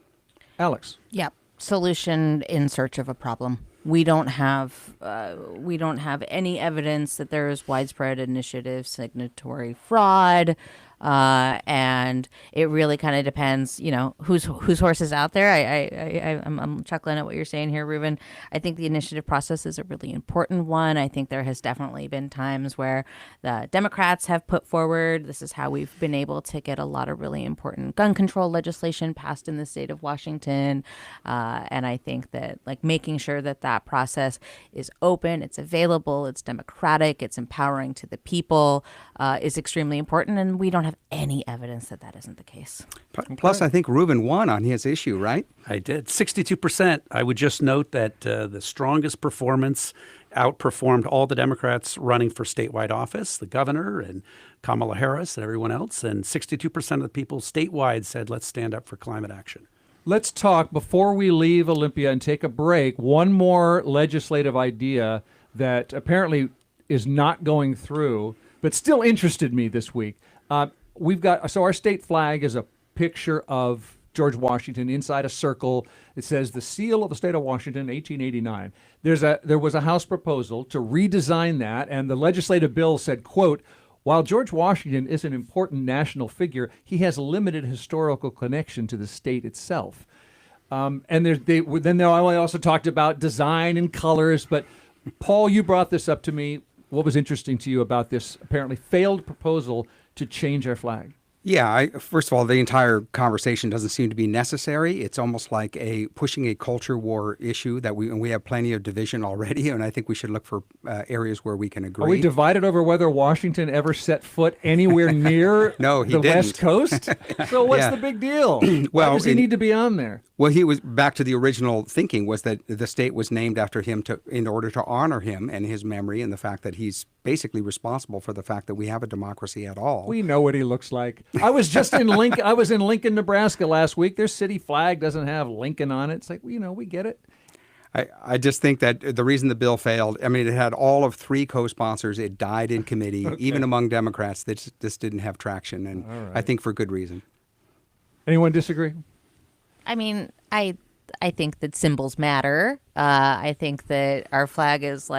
S7: Alex.
S14: Yep. Solution in search of a problem. We don't have any evidence that there is widespread initiative signatory fraud. And it really kind of depends, whose horse is out there. I'm chuckling at what you're saying here, Reuven. I think the initiative process is a really important one. I think there has definitely been times where the Democrats have put forward, this is how we've been able to get a lot of really important gun control legislation passed in the state of Washington. And I think that making sure that process is open, it's available, it's democratic, it's empowering to the people is extremely important. And we don't have any evidence that isn't the case.
S23: Plus, I think Reuven won on his issue, right?
S20: I did. 62%. I would just note that the strongest performance outperformed all the Democrats running for statewide office, the governor and Kamala Harris and everyone else. And 62% of the people statewide said, let's stand up for climate action.
S7: Let's talk, before we leave Olympia and take a break, one more legislative idea that apparently is not going through, but still interested me this week. Our state flag is a picture of George Washington inside a circle. It says the seal of the state of Washington, 1889. There was a House proposal to redesign that, and the legislative bill said, quote, while George Washington is an important national figure, he has limited historical connection to the state itself. And then they also talked about design and colors. But Paul, you brought this up to me. What was interesting to you about this apparently failed proposal to change our flag?
S23: Yeah, first of all, the entire conversation doesn't seem to be necessary. It's almost like pushing a culture war issue that we have plenty of division already, and I think we should look for areas where we can agree.
S7: Are we divided over whether Washington ever set foot anywhere near the West Coast? So what's the big deal? Why does he need to be on there?
S23: Well, he was back to the original thinking was that the state was named after him in order to honor him and his memory and the fact that he's basically responsible for the fact that we have a democracy at all.
S7: We know what he looks like. I was just in Lincoln. I was in Lincoln, Nebraska last week. Their city flag doesn't have Lincoln on it. It's like, we get it.
S23: I just think that the reason the bill failed, it had all of 3 co-sponsors. It died in committee, even among Democrats. This didn't have traction, and I think for good reason.
S7: Anyone disagree?
S14: I think that symbols matter. I think that our flag is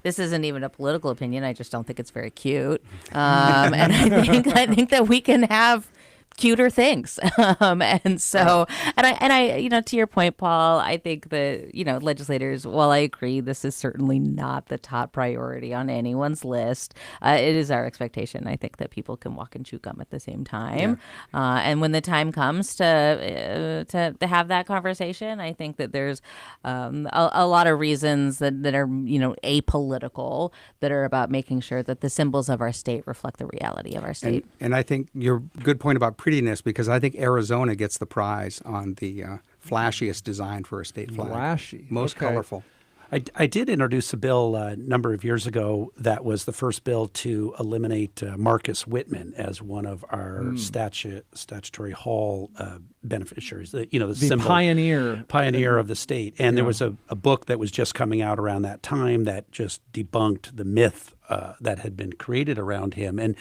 S14: this isn't even a political opinion. I just don't think it's very cute. And I think that we can have cuter things. And I, to your point, Paul, I think that, legislators, while I agree this is certainly not the top priority on anyone's list, it is our expectation, I think, that people can walk and chew gum at the same time. Yeah. And when the time comes to have that conversation, I think that there's a lot of reasons that are, apolitical, that are about making sure that the symbols of our state reflect the reality of our state.
S23: And I think your good point about prettiness, because I think Arizona gets the prize on the flashiest design for a state flag.
S7: Flashy.
S23: Most colorful.
S20: I did introduce a bill a number of years ago that was the first bill to eliminate Marcus Whitman as one of our statutory hall beneficiaries, the symbol, pioneer of the state. And there was a book that was just coming out around that time that just debunked the myth that had been created around him. And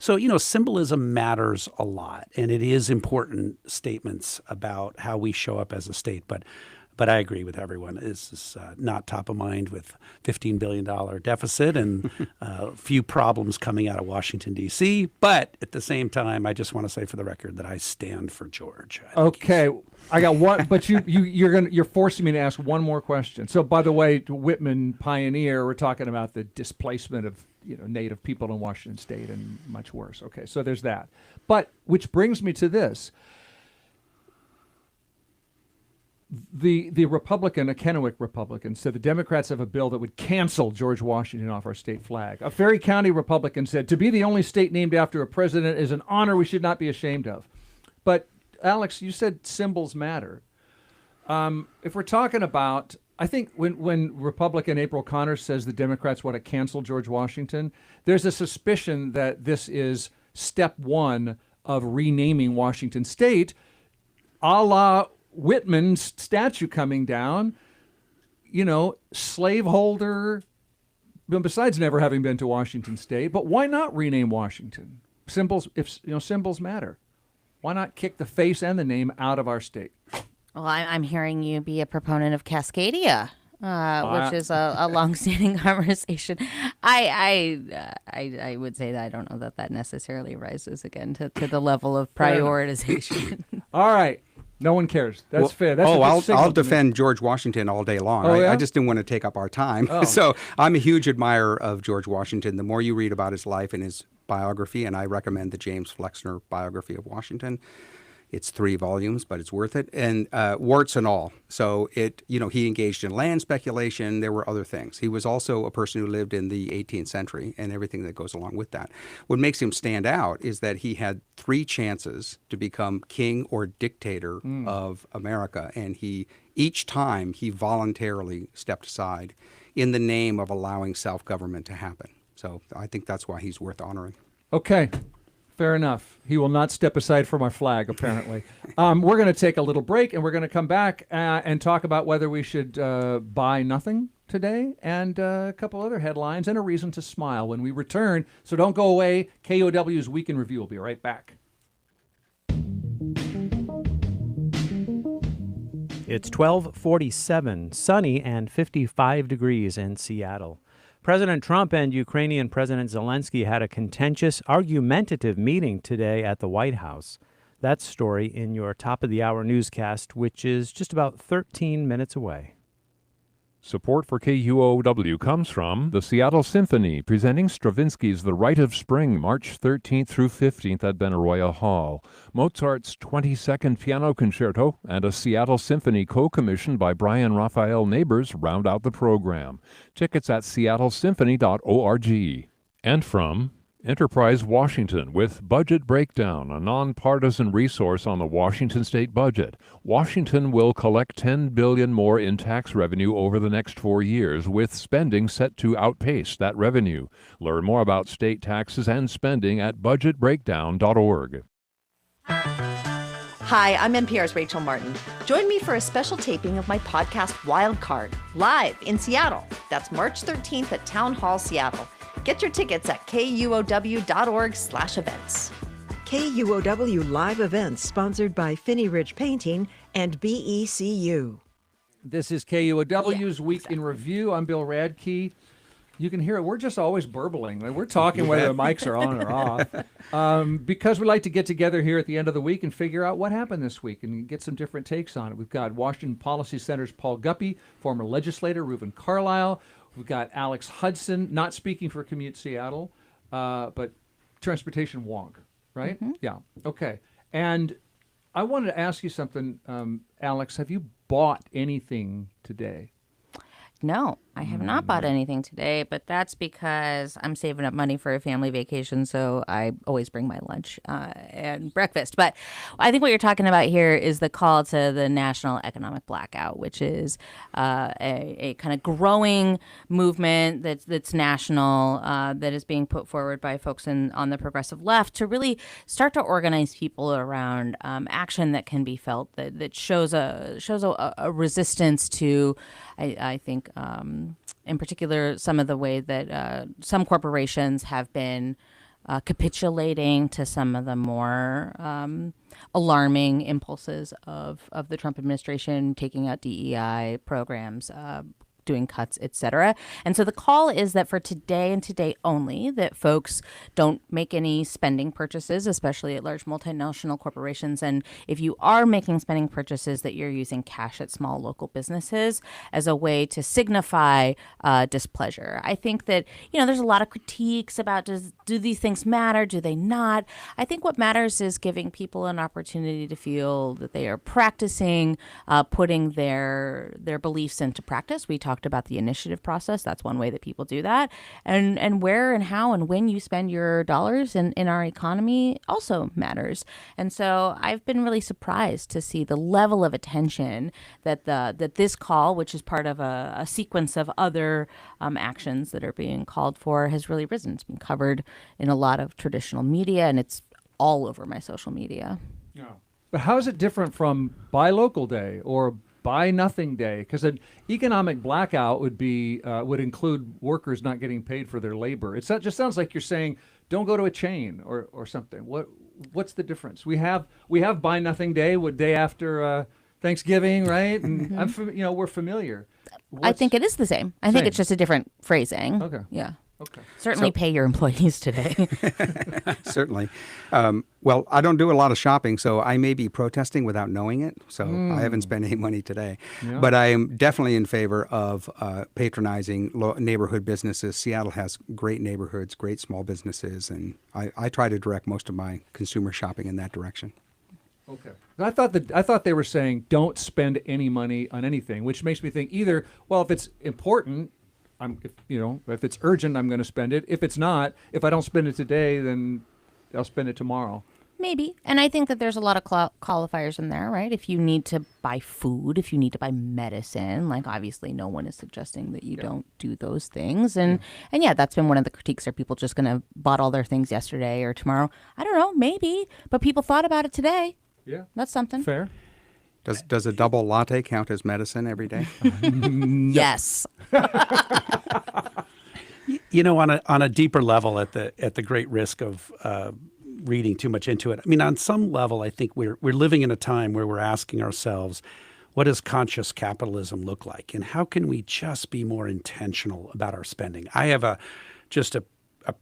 S20: so, symbolism matters a lot, and it is important statements about how we show up as a state. But I agree with everyone. This is not top of mind with $15 billion deficit and a few problems coming out of Washington, D.C. But at the same time, I just want to say for the record that I stand for George.
S7: Okay. I got one, but you're forcing me to ask one more question. So, by the way, Whitman pioneer, we're talking about the displacement of Native people in Washington State and much worse. Okay, so there's that. But which brings me to this. The Republican, a Kennewick Republican, said the Democrats have a bill that would cancel George Washington off our state flag. A Ferry County Republican said, to be the only state named after a president is an honor we should not be ashamed of. But, Alex, you said symbols matter. If we're talking about, I think when Republican April Connors says the Democrats want to cancel George Washington, there's a suspicion that this is step one of renaming Washington State, a la Whitman's statue coming down, slaveholder, besides never having been to Washington State, but why not rename Washington? Symbols, symbols matter. Why not kick the face and the name out of our state?
S14: Well, I'm hearing you be a proponent of Cascadia, which is a long-standing conversation. I would say that I don't know that necessarily rises again to the level of prioritization.
S7: All right. No one cares. That's fair. That's
S23: I'll defend George Washington all day long.
S7: Oh, yeah?
S23: I just didn't want to take up our time.
S7: Oh.
S23: So I'm a huge admirer of George Washington. The more you read about his life and his biography, and I recommend the James Flexner biography of Washington. It's 3 volumes, but it's worth it. And warts and all. So he engaged in land speculation. There were other things. He was also a person who lived in the 18th century and everything that goes along with that. What makes him stand out is that he had 3 chances to become king or dictator of America. And each time he voluntarily stepped aside in the name of allowing self-government to happen. So I think that's why he's worth honoring.
S7: Okay. Fair enough. He will not step aside from our flag, apparently. We're going to take a little break, and we're going to come back and talk about whether we should buy nothing today, and a couple other headlines, and a reason to smile when we return. So don't go away. KUOW's Week in Review will be right back.
S6: It's 12:47, sunny and 55 degrees in Seattle. President Trump and Ukrainian President Zelensky had a contentious, argumentative meeting today at the White House. That story in your top-of-the-hour newscast, which is just about 13 minutes away.
S8: Support for KUOW comes from the Seattle Symphony, presenting Stravinsky's The Rite of Spring, March 13th through 15th at Benaroya Hall. Mozart's 22nd Piano Concerto and a Seattle Symphony co-commissioned by Brian Raphael Neighbors round out the program. Tickets at seattlesymphony.org. And from Enterprise Washington with Budget Breakdown, a nonpartisan resource on the Washington state budget. Washington will collect $10 billion more in tax revenue over the next 4 years, with spending set to outpace that revenue. Learn more about state taxes and spending at budgetbreakdown.org.
S2: Hi, I'm NPR's Rachel Martin. Join me for a special taping of my podcast Wildcard, live in Seattle. That's March 13th at Town Hall, Seattle. Get your tickets at kuow.org/events.
S3: KUOW Live Events, sponsored by Finney Ridge Painting and BECU.
S7: This is KUOW's Week in Review. I'm Bill Radke. You can hear it. We're just always burbling. We're talking whether the mics are on or off. Because we like to get together here at the end of the week and figure out what happened this week and get some different takes on it. We've got Washington Policy Center's Paul Guppy, former legislator Reuven Carlyle. We've got Alex Hudson, not speaking for Commute Seattle, but transportation wonk, right? Mm-hmm. Yeah. Okay. And I wanted to ask you something, Alex. Have you bought anything today?
S14: No, I have not bought anything today, but that's because I'm saving up money for a family vacation, so I always bring my lunch and breakfast. But I think what you're talking about here is the call to the national economic blackout, which is a kind of growing movement that's national, that is being put forward by folks on the progressive left to really start to organize people around action that can be felt, that shows a resistance to, I think, in particular, some of the way that some corporations have been capitulating to some of the more alarming impulses of the Trump administration, taking out DEI programs, doing cuts, etc. And so the call is that for today and today only, that folks don't make any spending purchases, especially at large multinational corporations. And if you are making spending purchases, that you're using cash at small local businesses as a way to signify displeasure. I think that, there's a lot of critiques about do these things matter? Do they not? I think what matters is giving people an opportunity to feel that they are practicing, putting their beliefs into practice. We talked about the initiative process. That's one way that people do that. And where and how and when you spend your dollars in our economy also matters. And so I've been really surprised to see the level of attention that this call, which is part of a sequence of other actions that are being called for, has really risen. It's been covered in a lot of traditional media, and it's all over my social media.
S7: Yeah. But how is it different from Buy Local Day or Buy Nothing Day? Because an economic blackout would include workers not getting paid for their labor. It just sounds like you're saying don't go to a chain or something. What's the difference? We have Buy Nothing Day, day after Thanksgiving, right? And we're familiar.
S14: I think it is the same. I think it's just a different phrasing.
S7: Okay.
S14: Yeah.
S7: Okay.
S14: Certainly pay your employees today.
S23: Certainly. Well, I don't do a lot of shopping, so I may be protesting without knowing it. So I haven't spent any money today.
S7: Yeah.
S23: But I am definitely in favor of patronizing neighborhood businesses. Seattle has great neighborhoods, great small businesses, and I try to direct most of my consumer shopping in that direction.
S7: Okay. I thought they were saying don't spend any money on anything, which makes me think either, well, if it's important, if it's urgent, I'm going to spend it. If it's not, if I don't spend it today, then I'll spend it tomorrow.
S14: Maybe. And I think that there's a lot of qualifiers in there, right? If you need to buy food, if you need to buy medicine, like obviously no one is suggesting that you don't do those things. And that's been one of the critiques. Are people just going to bought all their things yesterday or tomorrow? I don't know, maybe. But people thought about it today.
S7: Yeah.
S14: That's something.
S7: Fair.
S23: Does a double latte count as medicine every day?
S14: Yes.
S20: On a deeper level, at the great risk of reading too much into it, I mean, on some level, I think we're living in a time where we're asking ourselves, what does conscious capitalism look like, and how can we just be more intentional about our spending? I have a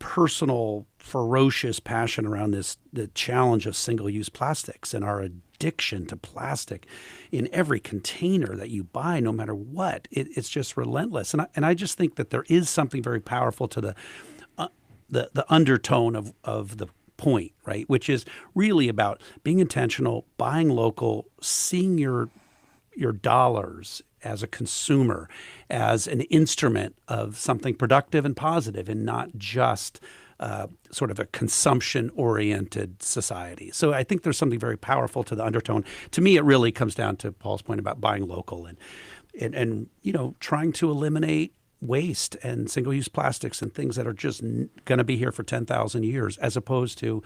S20: personal, ferocious passion around the challenge of single-use plastics and our addiction to plastic in every container that you buy, no matter what. It's just relentless. And I just think that there is something very powerful to the undertone of the point, right? Which is really about being intentional, buying local, seeing your dollars as a consumer, as an instrument of something productive and positive, and not just sort of a consumption-oriented society. So I think there's something very powerful to the undertone. To me, it really comes down to Paul's point about buying local and trying to eliminate waste and single-use plastics and things that are just going to be here for 10,000 years, as opposed to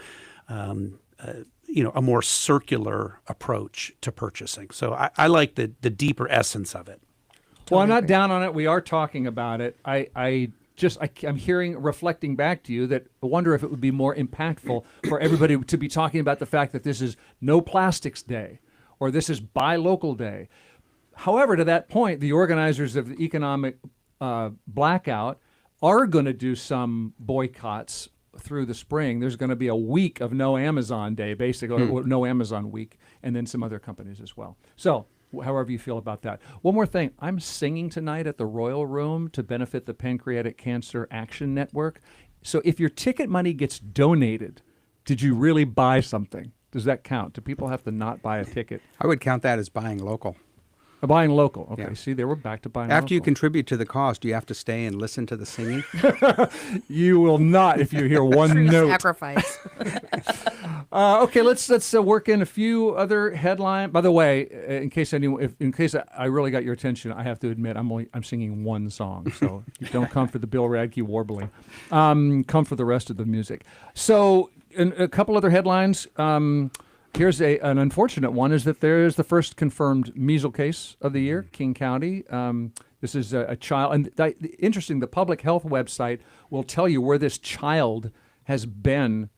S20: a more circular approach to purchasing. So I like the deeper essence of it.
S7: Well, I'm not down on it. We are talking about it. I'm hearing, reflecting back to you, that I wonder if it would be more impactful for everybody to be talking about the fact that this is No Plastics Day or this is Buy Local Day. However, to that point, the organizers of the economic blackout are going to do some boycotts through the spring. There's going to be a week of No Amazon Day, basically, or No Amazon Week, and then some other companies as well. So however you feel about that. One more thing. I'm singing tonight at the Royal Room to benefit the Pancreatic Cancer Action Network. So if your ticket money gets donated, did you really buy something? Does that count? Do people have to not buy a ticket?
S23: I would count that as buying local.
S7: Buying local. Okay,
S23: Yeah.
S7: See, there we're back to buying
S23: After
S7: local.
S23: you contribute to the cost, do you have to stay and listen to the singing?
S7: You will not if you hear one note.
S14: Sacrifice.
S7: Okay, let's work in a few other headlines. By the way, in case I really got your attention, I have to admit I'm singing one song, so you don't come for the Bill Radke warbling. Come for the rest of the music. So, in a couple other headlines. Here's an unfortunate one, is that there is the first confirmed measles case of the year, King County. This is a child. And interesting, the public health website will tell you where this child has been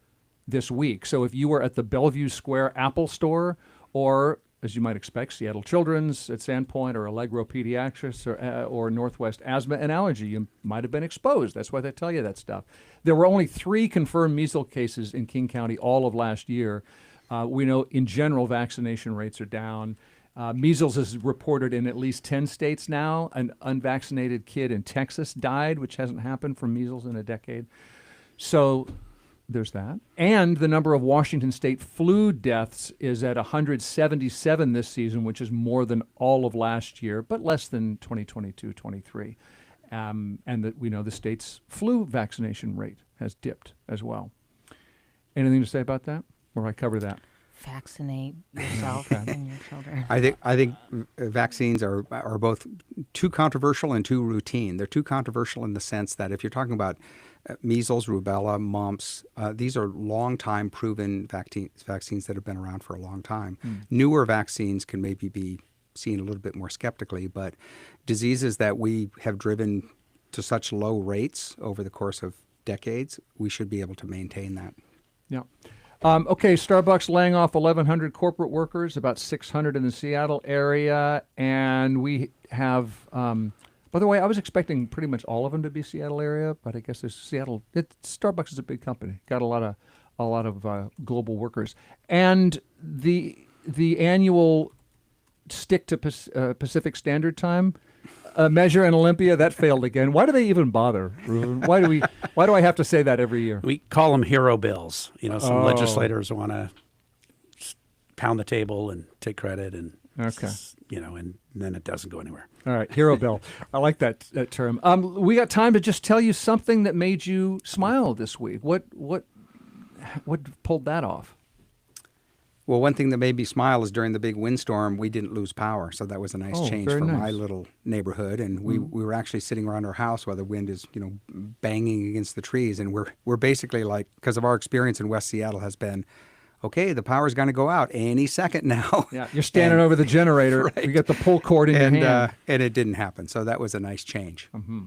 S7: this week. So if you were at the Bellevue Square Apple store or as you might expect, Seattle Children's at Sandpoint or Allegro Pediatrics or Northwest Asthma and Allergy. You might have been exposed. That's why they tell you that stuff. There were only 3 confirmed measles cases in King County all of last year. We know in general vaccination rates are down. Measles is reported in at least 10 states now. An unvaccinated kid in Texas died, which hasn't happened from measles in a decade. So there's that. And the number of Washington state flu deaths is at 177 this season, which is more than all of last year, but less than 2022-23. And that we know the state's flu vaccination rate has dipped as well. Anything to say about that? Or I cover that?
S14: Vaccinate yourself and your children.
S23: I think vaccines are both too controversial and too routine. They're too controversial in the sense that if you're talking about measles, rubella, mumps, these are long-time proven vaccines that have been around for a long time. Newer vaccines can maybe be seen a little bit more skeptically, but diseases that we have driven to such low rates over the course of decades, we should be able to maintain that.
S7: Yeah. Okay, Starbucks laying off 1,100 corporate workers, about 600 in the Seattle area, and we have, by the way, I was expecting pretty much all of them to be Seattle area, but I guess there's Seattle. Starbucks is a big company, got a lot of global workers, and the annual stick to Pacific Standard Time measure in Olympia, that failed again. Why do they even bother, Reuven? Why do I have to say that every year?
S20: We call them hero bills. Some legislators want to pound the table and take credit, and and then it doesn't go anywhere.
S7: All right, hero bill. I like that term. We got time to just tell you something that made you smile this week. What pulled that off?
S23: Well, one thing that made me smile is during the big windstorm, we didn't lose power. So that was a nice change for my little neighborhood. And we were actually sitting around our house while the wind is, banging against the trees. And we're basically like, because of our experience in West Seattle has been, okay, the power's going to go out any second now.
S7: Yeah, you're standing over the generator. Right. You get the pull cord in your hand.
S23: And it didn't happen. So that was a nice change.
S7: Mm-hmm.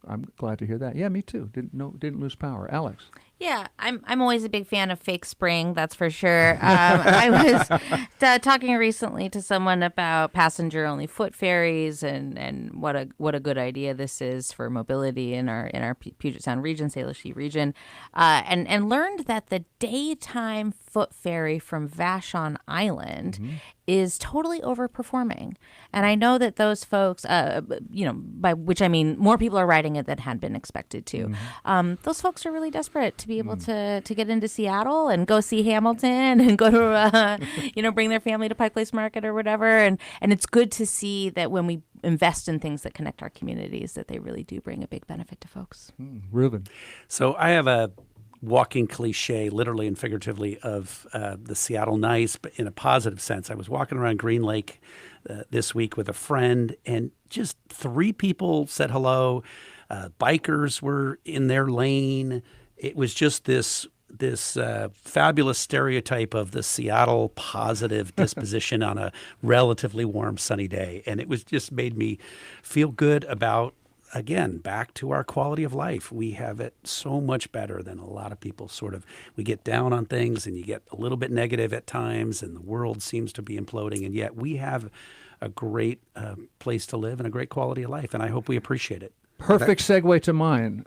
S7: I'm glad to hear that. Yeah, me too. Didn't lose power. Alex.
S14: Yeah, I'm always a big fan of fake spring, that's for sure. I was talking recently to someone about passenger-only foot ferries and what a good idea this is for mobility in our Puget Sound region, Salish region, and learned that the daytime foot ferry from Vashon Island is totally overperforming. And I know that those folks, by which I mean more people are riding it than had been expected to. Those folks are really desperate to be able to get into Seattle and go see Hamilton and go to, bring their family to Pike Place Market or whatever. And it's good to see that when we invest in things that connect our communities, that they really do bring a big benefit to folks.
S7: Reuven.
S20: So I have a walking cliche, literally and figuratively, of the Seattle nice, but in a positive sense. I was walking around Green Lake this week with a friend, and just 3 people said hello. Bikers were in their lane. It was just this fabulous stereotype of the Seattle positive disposition on a relatively warm, sunny day. And it was just made me feel good about, again, back to our quality of life. We have it so much better than a lot of people we get down on things and you get a little bit negative at times and the world seems to be imploding. And yet we have a great place to live and a great quality of life. And I hope we appreciate it.
S7: Perfect segue to mine.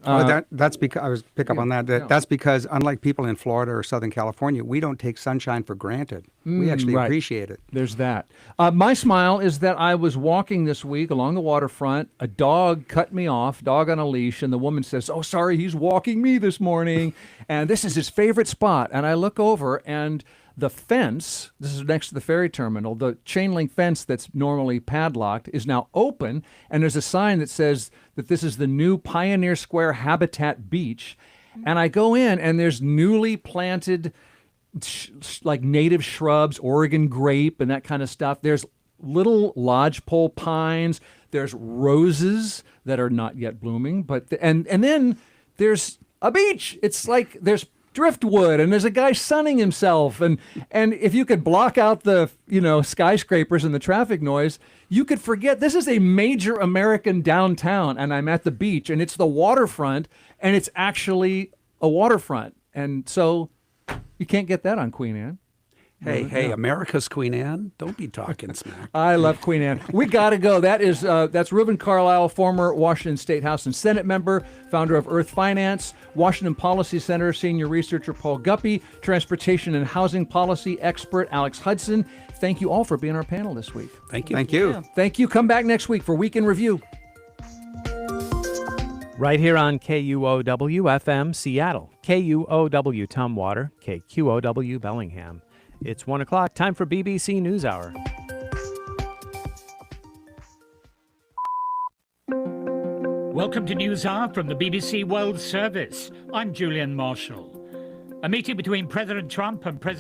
S23: That's because I was pick up on that. That's because unlike people in Florida or Southern California, we don't take sunshine for granted. We actually appreciate it.
S7: There's that. My smile is that I was walking this week along the waterfront. A dog cut me off, dog on a leash, and the woman says, "Oh, sorry, he's walking me this morning, and this is his favorite spot." And I look over and the fence, this is next to the ferry terminal, the chain link fence that's normally padlocked is now open, and there's a sign that says that this is the new Pioneer Square Habitat Beach. And I go in, and there's newly planted like native shrubs, Oregon grape and that kind of stuff. There's little lodgepole pines. There's roses that are not yet blooming, but and then there's a beach. It's like there's driftwood and there's a guy sunning himself, and if you could block out the skyscrapers and the traffic noise, you could forget this is a major American downtown, and I'm at the beach, and it's the waterfront, and it's actually a waterfront, and so you can't get that on Queen Anne.
S20: Hey, America's Queen Anne. Don't be talking smack.
S7: I love Queen Anne. We got to go. That's Reuven Carlyle, former Washington State House and Senate member, founder of Earth Finance, Washington Policy Center senior researcher Paul Guppy, transportation and housing policy expert Alex Hudson. Thank you all for being our panel this week.
S20: Thank you.
S23: Thank you.
S7: Thank you. Come back next week for Week in Review.
S6: Right here on KUOW FM Seattle, KUOW Tumwater, KQOW Bellingham. It's 1 o'clock, time for BBC NewsHour.
S4: Welcome to NewsHour from the BBC World Service. I'm Julian Marshall. A meeting between President Trump and President